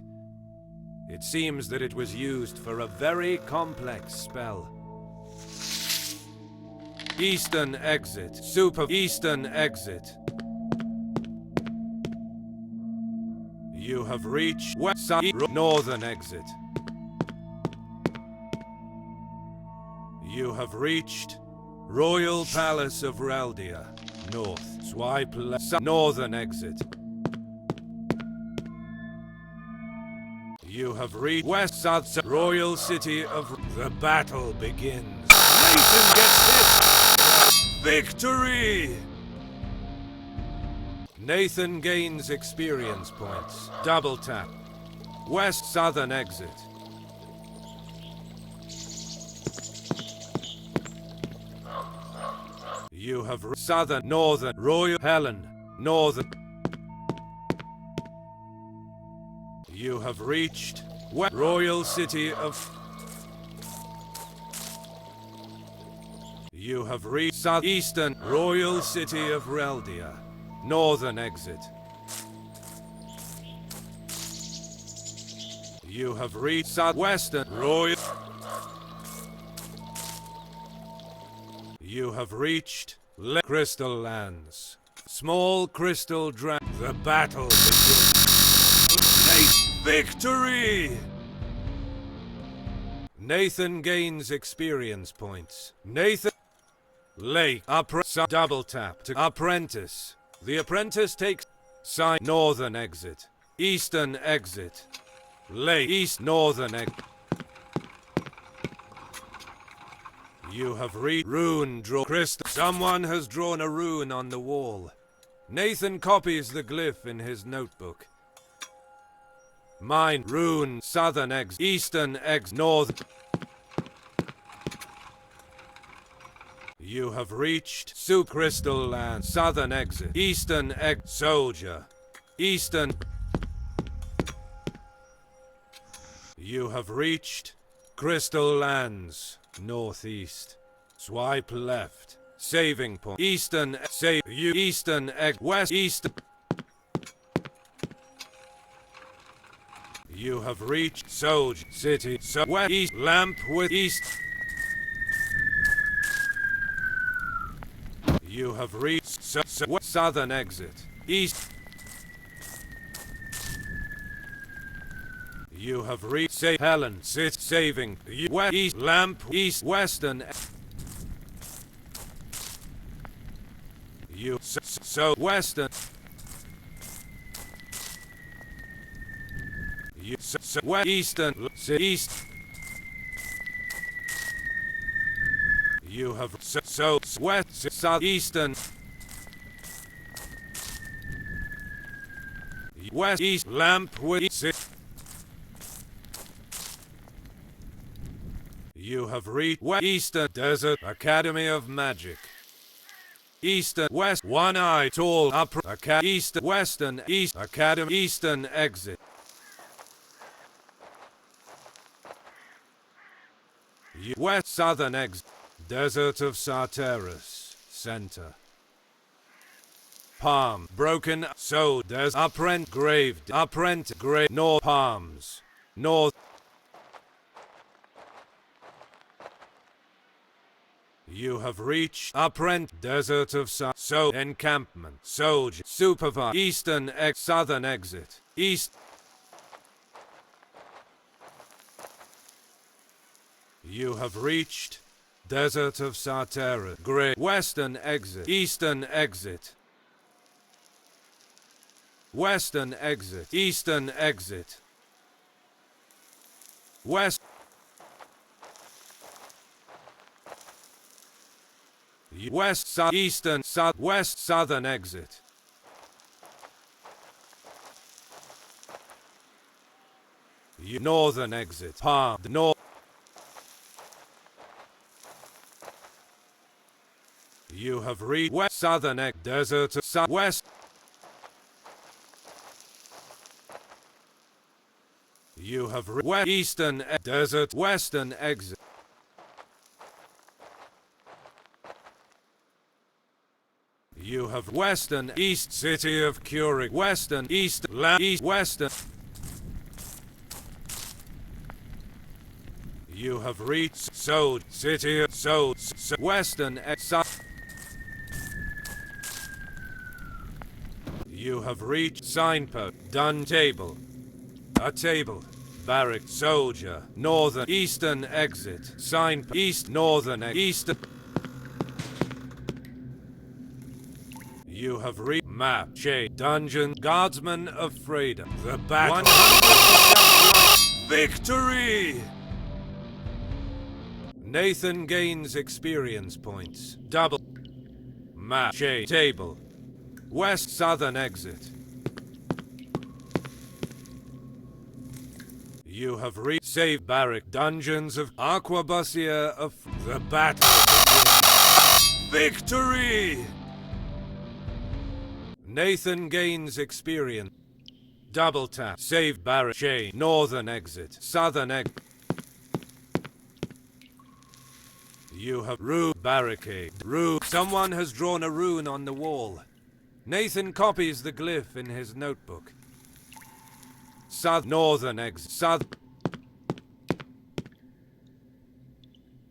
[SPEAKER 1] It seems that it was used for a very complex spell. Eastern exit. Eastern exit. You have reached West Northern exit. You have reached Royal Palace of Reldia. North. Swipe left. Northern exit. You have reached West South Royal City of... The battle begins. Nathan gets hit! Victory! Nathan gains experience points. Double tap. West Southern exit. You have Southern Northern Royal Helen Northern. You have reached Royal City of... You have reached Southeastern Royal City of Reldia. Northern exit. You have reached Southwestern Royal... You have reached Crystal Lands. Small crystal dragon. The battle begins. Victory! Nathan gains experience points. Nathan... Lake. Double tap to apprentice. The apprentice takes... Sign. Northern exit. Eastern exit. Lake. East. Northern exit. You have reached rune draw crystal. Someone has drawn a rune on the wall. Nathan copies the glyph in his notebook. Mine rune southern eggs eastern eggs north. You have reached Crystal Land. Southern exit. Eastern egg soldier. Eastern. You have reached Crystal Lands. Northeast. Swipe left. Saving point. Eastern. Save you. Eastern egg. West. Eastern. You have reached Soldier City. West. East. Lamp with East. You have reached southern exit. East. You have reached Helen City. Saving you. West. East. Lamp. East. Western. You western. You west eastern. East. You have west southeastern. West east lamp with You have reached Eastern Desert Academy of Magic. Eastern West One Eye Tall Upper Eastern Western East Academy Eastern Exit. West Southern Exit. Desert of Sarteris Center. Palm broken so there's uprent graved uprent grave north palms north. You have reached uprent desert of so encampment soldier supervise eastern southern exit east. You have reached desert of Sartera gray western exit eastern exit western exit eastern exit west. West south eastern southwest southern exit. Northern exit palm north. You have reached west southern desert southwest. You have reached eastern desert western exit. You have western east city of Curig western east land east western. You have reached Sod city of Sod western south. You have reached signpost done table a table barrack soldier northern eastern exit sign east northern eastern. You have reached map shade dungeon guardsman of freedom the battle 100% victory. Nathan gains experience points double map shade table west southern exit. You have reached save barrack dungeons of Aquabusia of the battle victory. Nathan gains experience. Double tap. Save barrack chain. Northern exit. Southern exit. You have rune barricade. Rune. Someone has drawn a rune on the wall. Nathan copies the glyph in his notebook. South northern exit. South.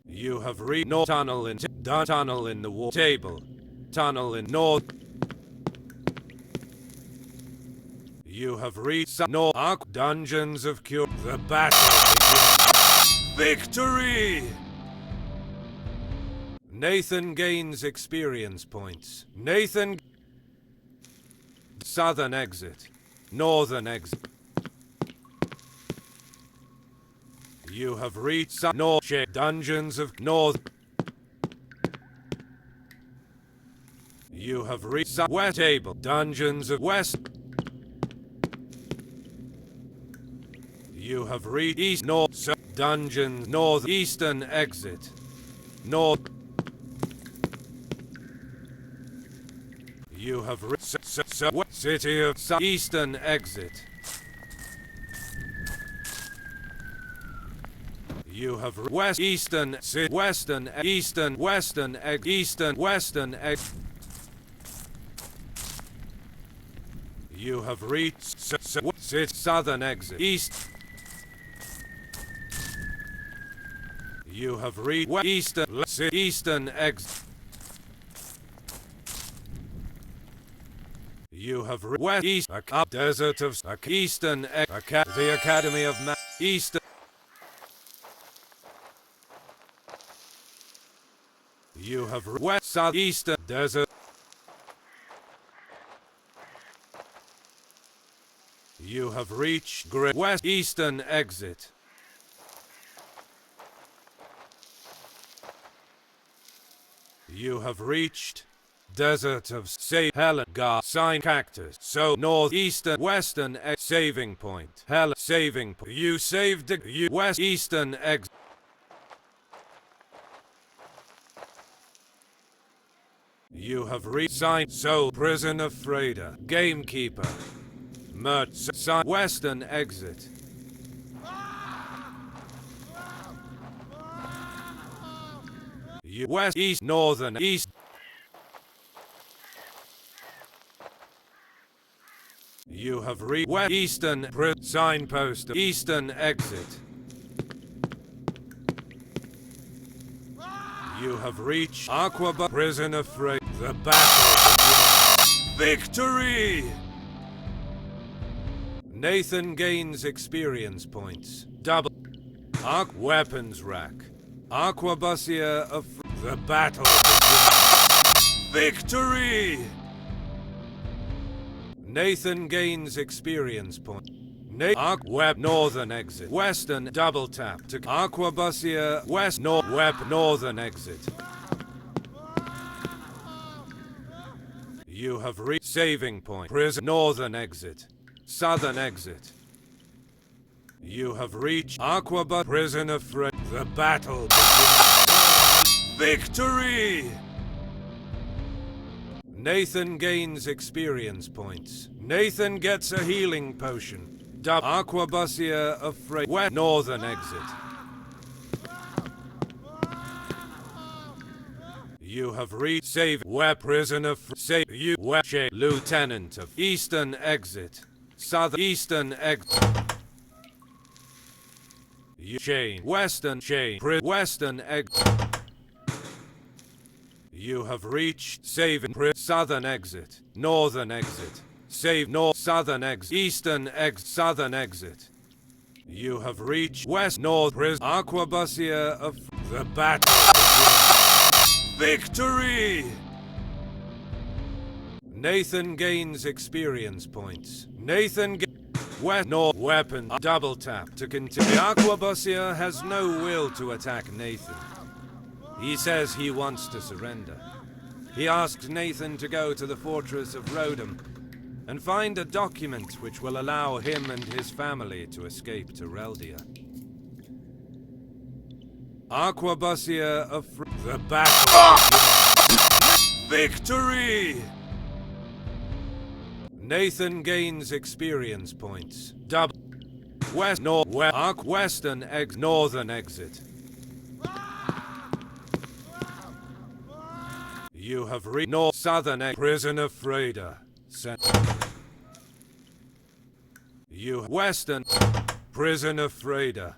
[SPEAKER 1] You have reached no tunnel in tunnel in the wall. Table. Tunnel in north. You have reached no Arc dungeons of Cure. The battle begins. Victory! Nathan gains experience points. Nathan. Southern exit. Northern exit. You have reached North dungeons of North. You have reached West table dungeons of West. You have reached East North dungeons North eastern exit. North. You have reached city of eastern exit. You have west eastern western eastern western eastern western exit. You have reached southern exit east. You have reached eastern exit. You have reached west east up desert of eastern the Academy of Eastern. You have west southeastern desert. You have reached west eastern exit. You have reached desert of Say Helen Gar sign cactus. So northeastern western saving point. Helen saving point. You saved the west eastern exit. You have re-signed Soul Prisoner Freighter. Gamekeeper. Western exit. You west, east, northern, east. You have west, eastern, signpost, eastern exit. You have reached Aquaba Prisoner Freight. The battle begins. Victory! Nathan gains experience points. Double. Weapons rack. Aquabusia of the battle begins. Victory! Nathan gains experience points. Web northern exit. Western double tap to Aquabusia west web northern exit. You have reached saving point. Prison northern exit. Southern exit. You have reached Aquaba Prisoner Freight. The battle begins. Victory! Nathan gains experience points. Nathan gets a healing potion. Aquabusia of Freight. West northern exit. You have reached save web prisoner save you web lieutenant of eastern exit. Southern eastern exit. You chain western chain western exit. You have reached save southern exit. Northern exit. Save north southern exit. Eastern exit. Southern exit. You have reached west north prison. Aquabusia of the battle begins. Victory! Nathan gains experience points. Nathan west north weapon double tap to continue. Aquabusia has no will to attack Nathan. He says he wants to surrender. He asked Nathan to go to the fortress of Rodham and find a document which will allow him and his family to escape to Reldia. Aquabusia of the battle. Victory! Nathan gains experience points. Double west north western northern exit. You have reached north southern prisoner Freighter. You western prisoner Freighter.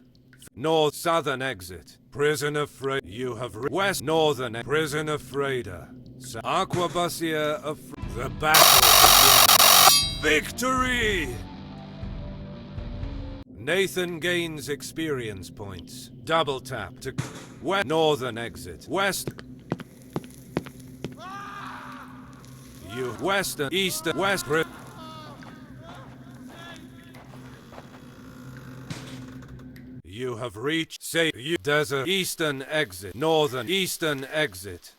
[SPEAKER 1] North southern exit. Prisoner Freighter. You have west northern prisoner Freighter. Aquabusia of the battle begins. Victory! Nathan gains experience points. Double tap to west northern exit. West. You western eastern west. You have reached say you desert eastern exit. Northern eastern exit.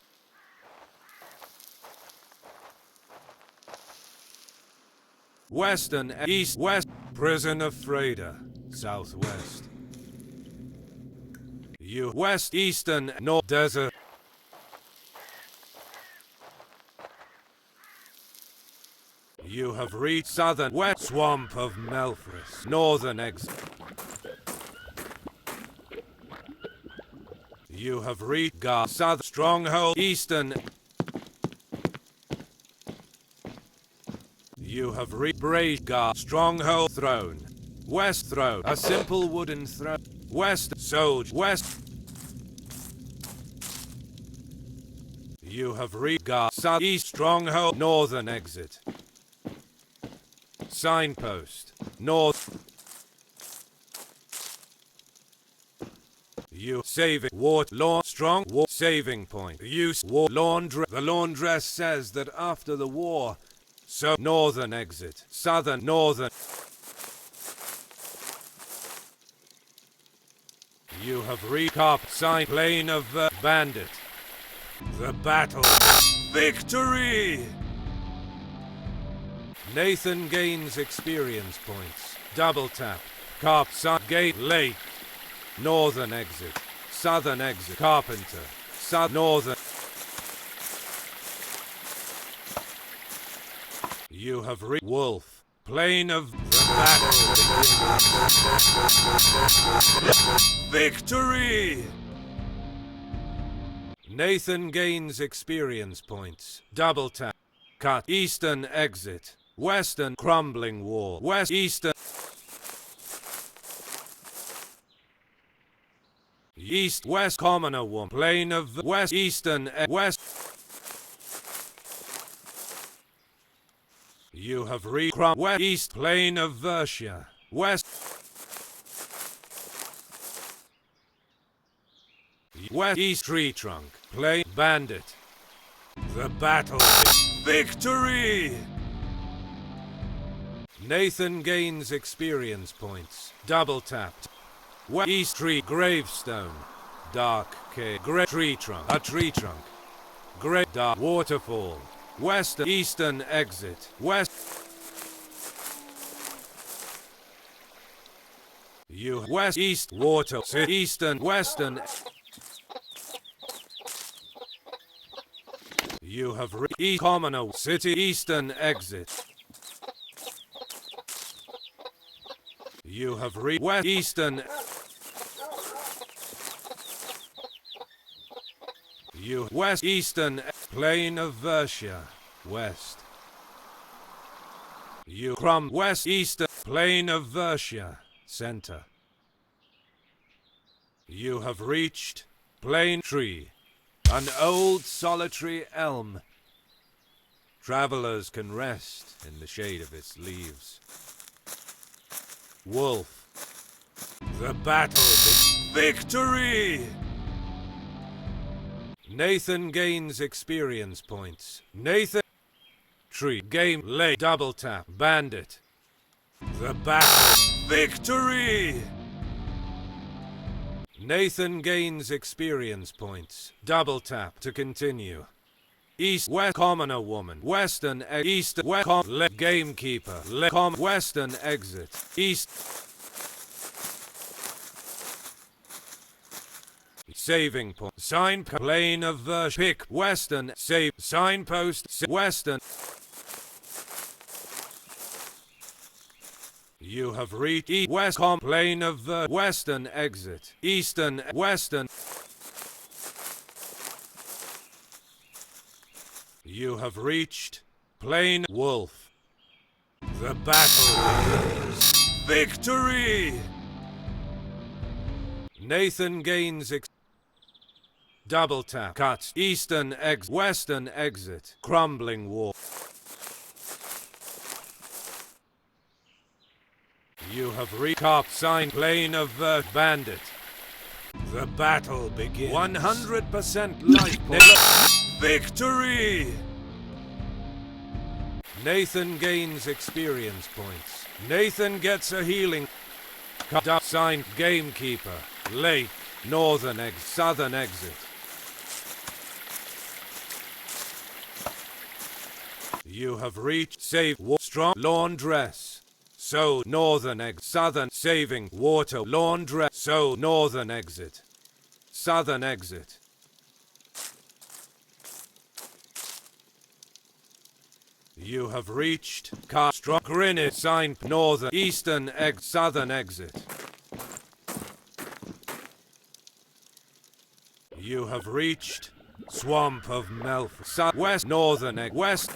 [SPEAKER 1] Western east west prisoner Freighter. Southwest. You west eastern north desert. You have reached southern west swamp of Melfris. Northern exit. You have reached southern stronghold eastern. You have reached Brage stronghold throne. West throne. A simple wooden throne. West soldier. West. You have reached southeast stronghold northern exit. Signpost. North. You save it. Lawn strong saving point. Use laundress. The laundress says that after the war, so northern exit. Southern northern. You have recap sign plane of bandit. The battle. Victory! Nathan gains experience points. Double tap. Carp gate lake. Northern exit. Southern exit. Carpenter. South northern. You have reached Wolf. Plain of the battle begins. Victory! Nathan gains experience points. Double tap. Cut. Eastern exit. Western crumbling wall. West eastern. East west commoner woman. Plain of west eastern west. You have reached west east plain of Versia. West. West east tree trunk. Plain bandit. The battle. Victory! Nathan gains experience points. Double tapped. West east tree gravestone. Dark cave. Grey tree trunk. A tree trunk. Grey dark waterfall. Western eastern exit. West. You west east water. Eastern western. You have reached commoner city eastern exit. You have reached west eastern. You west eastern plain of Versia. West. You west eastern plain of Versia. Center. You have reached plain tree. An old solitary elm. Travelers can rest in the shade of its leaves. Wolf. The battle. Victory! Nathan gains experience points. Nathan. Tree. Game. Lay. Double tap. Bandit. The battle. Victory! Nathan gains experience points. Double tap to continue. East west commoner woman. Western east west gamekeeper. Western exit. East. Saving point. Sign plane of Versia. Pick western. Save signpost. Western. You have reached east west plane of western exit. Eastern western. You have reached plain wolf. The battle begins. Victory! Nathan gains double tap. Cuts. Eastern exit. Western exit. Crumbling wall. You have recap sign plane of bandit. The battle begins. 100% life point. Victory! Nathan gains experience points. Nathan gets a healing. Cut sign gamekeeper. Lake. Northern exit. Southern exit. You have reached save strong laundress. So northern exit. Southern saving water laundress. So northern exit. Southern exit. You have reached strong granite sign northern eastern exit. Southern exit. You have reached swamp of Melf. West northern exit. West.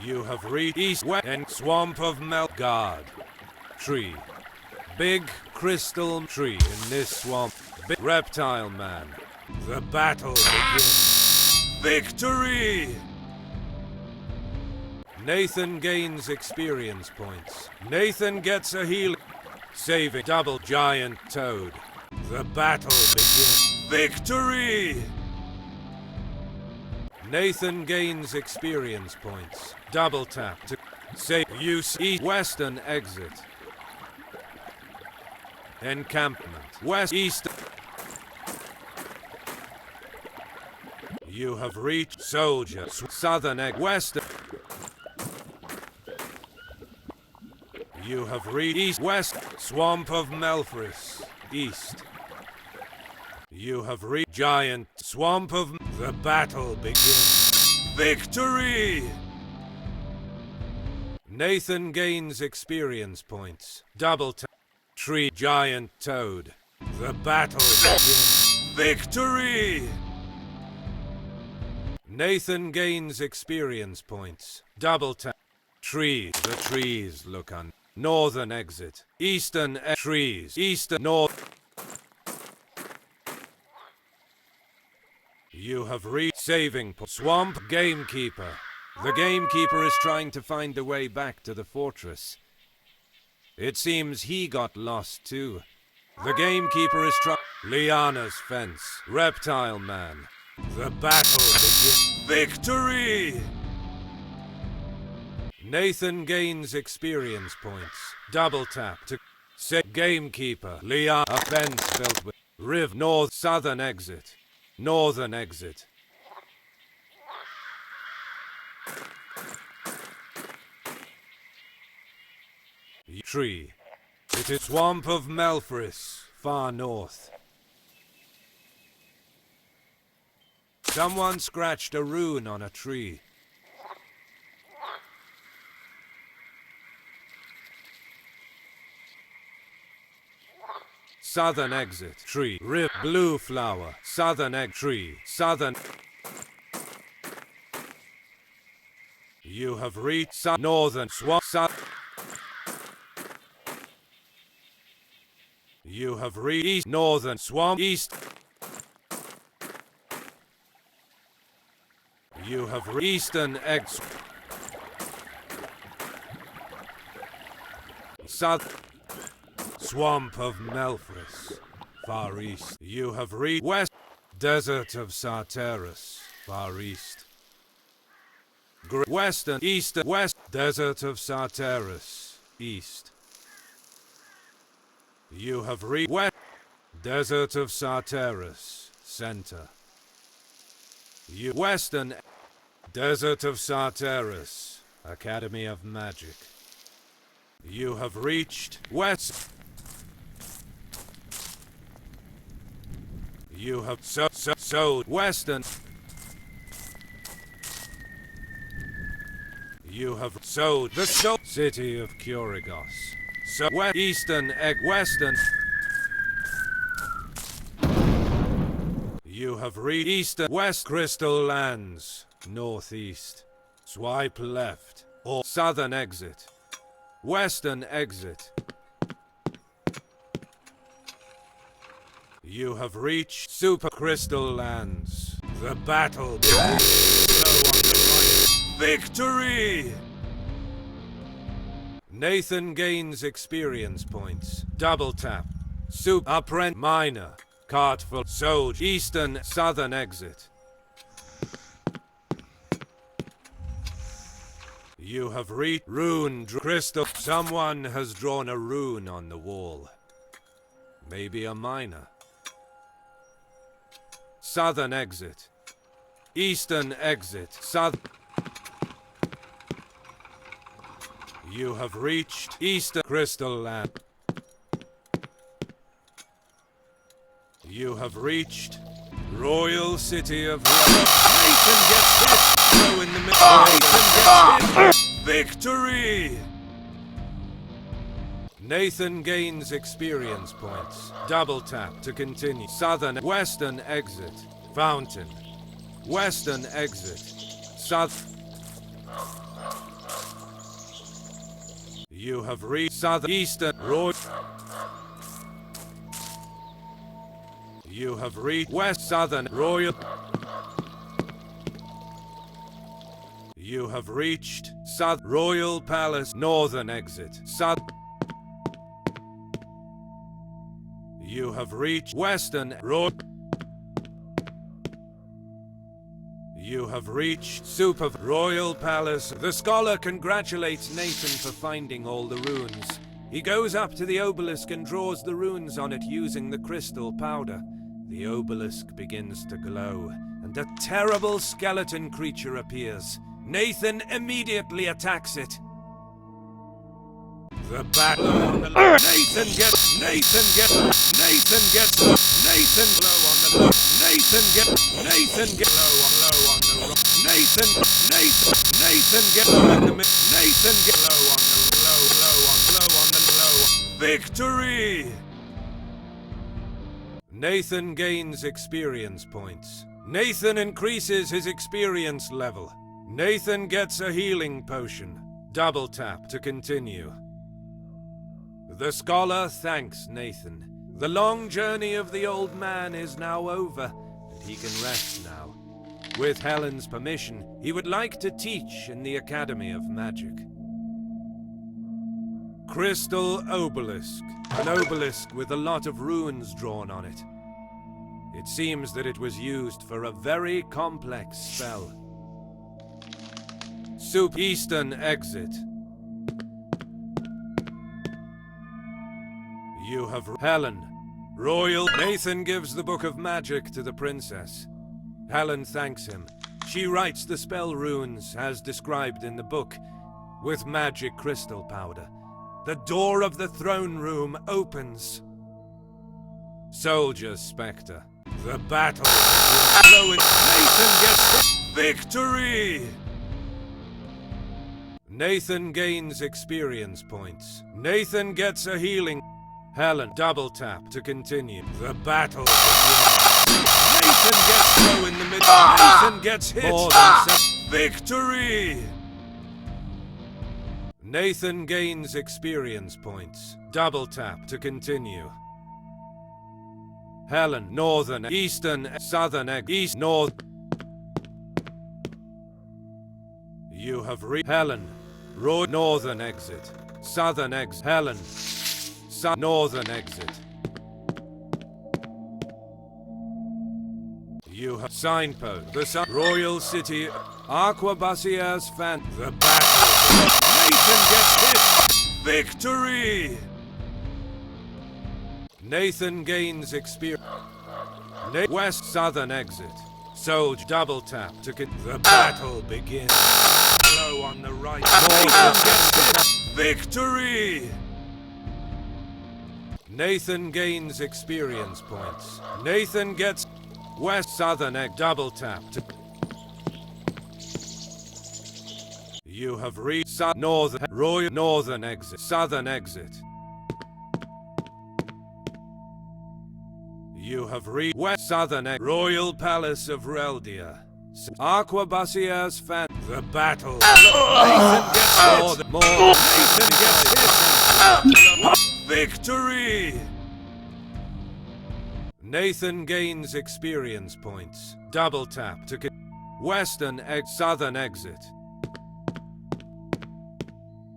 [SPEAKER 1] You have reached east west and swamp of Melgard. Tree. Big crystal tree in this swamp. Big reptile man. The battle begins. Victory! Nathan gains experience points. Nathan gets a healing. Saving double giant toad. The battle begins. Victory! Nathan gains experience points. Double tap to save use east western exit. Encampment. West east. You have reached soldier. Southern egg. Western. You have reached east west. Swamp of Melfris. East. You have reached giant swamp of the battle begins. Victory! Nathan gains experience points. Double tap. Tree giant toad. The battle begins. Victory! Nathan gains experience points. Double tap. Tree. The trees look on. Northern exit. Eastern trees. Eastern north. You have reached saving point. Swamp gamekeeper. The gamekeeper is trying to find a way back to the fortress. It seems he got lost too. The gamekeeper is trying. Liana's fence. Reptile man. The battle begins. Victory! Nathan gains experience points. Double tap to say gamekeeper. Liana. A fence built with north southern exit. Northern exit. Tree. It is swamp of Melfris, far north. Someone scratched a rune on a tree. Southern exit. Tree. Rip. Blue flower. Southern egg. Tree. Southern. You have reached northern swamp. You have reached northern swamp. East. You have eastern egg. South. Swamp of Melfris, far east. You have reached west. Desert of Sarteris, far east. Western, eastern, west. Desert of Sarteris, east. You have reached west. Desert of Sarteris, center. You western. Desert of Sarteris, Academy of Magic. You have reached west. You have sowed western. You have sowed the city of Kurigos. So eastern egg western. You have reached eastern west crystal lands. Northeast. Swipe left or southern exit. Western exit. You have reached Super Crystal Lands. The battle begins. Blow on the right. Victory! Nathan gains experience points. Double tap. Super Apprentice Minor. Cartful Soj. Eastern Southern exit. You have reached Rune Crystal. Someone has drawn a rune on the wall. Maybe a minor. Southern exit. Eastern exit. South. You have reached Eastern Crystal Land. You have reached Royal City of Nathan gets hit! Go in the middle. Nathan gets hit! Victory! Nathan gains experience points. Double tap to continue. Southern, western exit. Fountain. Western exit. South. You have reached southern, eastern, road. You have reached west, southern, royal. You have reached south, royal palace, northern exit. South. You have reached western road. You have reached Super Royal Palace. The scholar congratulates Nathan for finding all the runes. He goes up to the obelisk and draws the runes on it using the crystal powder. The obelisk begins to glow, and a terrible skeleton creature appears. Nathan immediately attacks it. The battle on the left. Nathan gets blow on the left. Nathan get blow on the right. Nathan get low in the mid. Nathan get low on the low on the low. Victory! Nathan gains experience points. Nathan increases his experience level. Nathan gets a healing potion. Double tap to continue. The scholar thanks Nathan. The long journey of the old man is now over, and he can rest now. With Helen's permission, he would like to teach in the Academy of Magic. Crystal obelisk. An obelisk with a lot of runes drawn on it. It seems that it was used for a very complex spell. Eastern exit. You have Helen. Royal Nathan gives the Book of Magic to the princess. Helen thanks him. She writes the spell runes as described in the book with magic crystal powder. The door of the throne room opens. Soldier Spectre. The battle is Nathan gets victory! Nathan gains experience points. Nathan gets a healing. Helen double tap to continue. The battle begins. Nathan gets low in the middle. Nathan gets hit. Victory! Nathan gains experience points. Double tap to continue. Helen, northern, eastern, southern, east, north. You have Helen, Roy, northern exit, southern exit. Helen, northern exit. You have signpost. The Royal City, Aquabasia's fan. The battle. Nathan gets hit. Victory! Nathan gains experience. West southern exit. Soldier double tap to the battle begins. Low on the right. Nathan gets hit. Victory! Nathan gains experience points. Nathan gets west southern egg double tap to. You have reached northern royal northern exit southern exit. You have reached west southern royal palace of Reldia. Aquabasia's fan. The battle. Nathan gets more. Nathan gets hit. Victory! Nathan gains experience points. Double tap to western southern exit.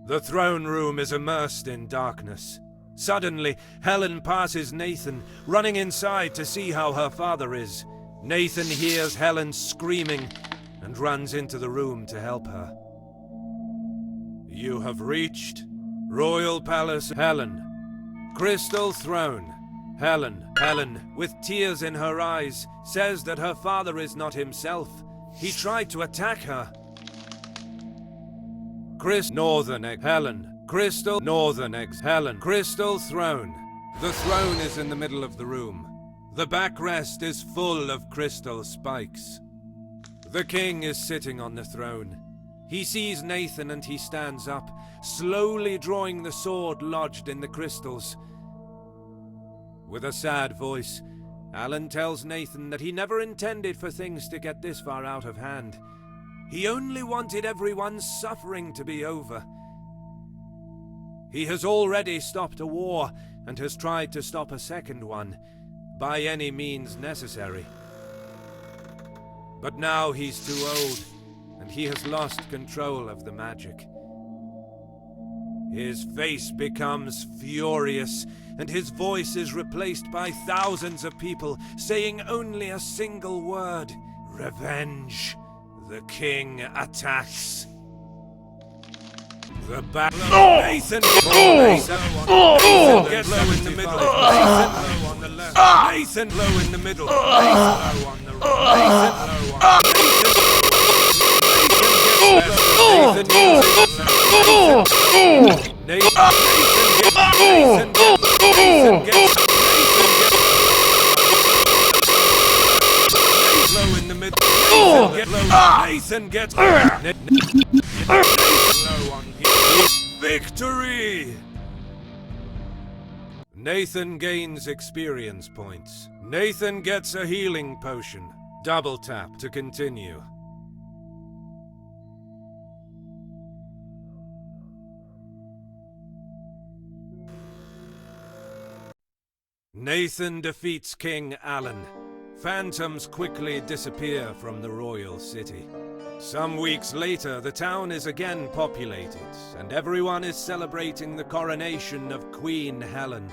[SPEAKER 1] The throne room is immersed in darkness. Suddenly, Helen passes Nathan, running inside to see how her father is. Nathan hears Helen screaming and runs into the room to help her. You have reached Royal Palace. Helen. Crystal Throne. Helen, with tears in her eyes, says that her father is not himself. He tried to attack her. Northern egg. Helen. Crystal northern eggs. Helen. Crystal Throne. The throne is in the middle of the room. The backrest is full of crystal spikes. The king is sitting on the throne. He sees Nathan and he stands up, slowly drawing the sword lodged in the crystals. With a sad voice, Alan tells Nathan that he never intended for things to get this far out of hand. He only wanted everyone's suffering to be over. He has already stopped a war and has tried to stop a second one, by any means necessary. But now he's too old, and he has lost control of the magic. His face becomes furious, and his voice is replaced by thousands of people saying only a single word: revenge. The king attacks. The battle. Nathan gets low in the middle. Nathan low on the left. Nathan low in the middle. Nathan low on the right. Nathan gets low in the middle. Nathan gets victory! Nathan gains experience points. Nathan gets a healing potion. Double tap to continue. Nathan defeats King Alan. Phantoms quickly disappear from the royal city. Some weeks later, the town is again populated, and everyone is celebrating the coronation of Queen Helen.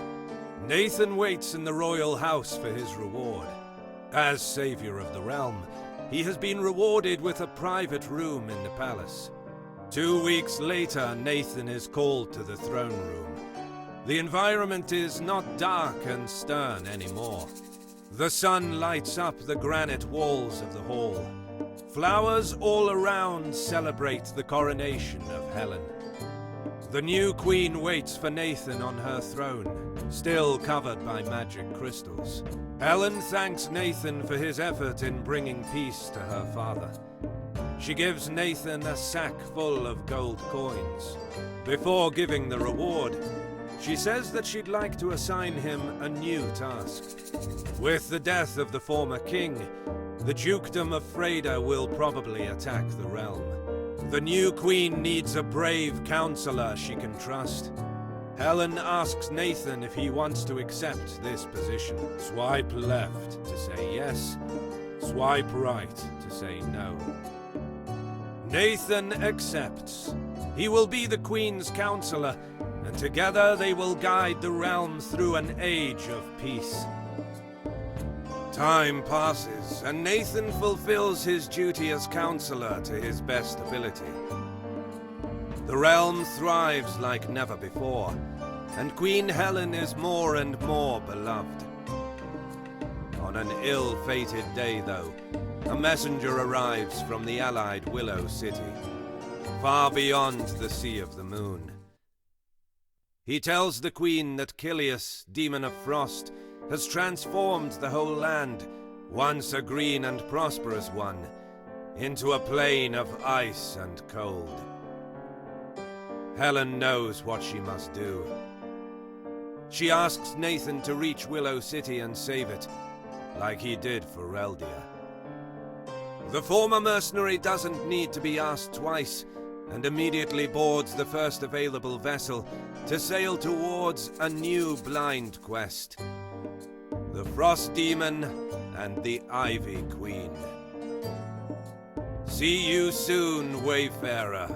[SPEAKER 1] Nathan waits in the royal house for his reward. As savior of the realm, he has been rewarded with a private room in the palace. 2 weeks later, Nathan is called to the throne room. The environment is not dark and stern anymore. The sun lights up the granite walls of the hall. Flowers all around celebrate the coronation of Helen. The new queen waits for Nathan on her throne, still covered by magic crystals. Helen thanks Nathan for his effort in bringing peace to her father. She gives Nathan a sack full of gold coins. Before giving the reward, she says that she'd like to assign him a new task. With the death of the former king, the dukedom of Freda will probably attack the realm. The new queen needs a brave counselor she can trust. Helen asks Nathan if he wants to accept this position. Swipe left to say yes, swipe right to say no. Nathan accepts. He will be the queen's counselor, and together they will guide the realm through an age of peace. Time passes, and Nathan fulfills his duty as counselor to his best ability. The realm thrives like never before, and Queen Helen is more and more beloved. On an ill-fated day, though, a messenger arrives from the allied Willow City, far beyond the Sea of the Moon. He tells the Queen that Kilius, Demon of Frost, has transformed the whole land, once a green and prosperous one, into a plain of ice and cold. Helen knows what she must do. She asks Nathan to reach Willow City and save it, like he did for Reldia. The former mercenary doesn't need to be asked twice, and immediately boards the first available vessel to sail towards a new blind quest. The Frost Demon and the Ivy Queen. See you soon, Wayfarer.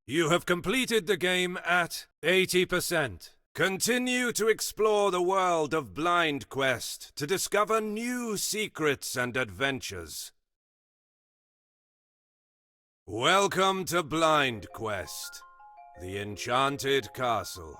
[SPEAKER 1] You have completed the game at 80%. Continue to explore the world of Blind Quest to discover new secrets and adventures. Welcome to Blind Quest, the Enchanted Castle.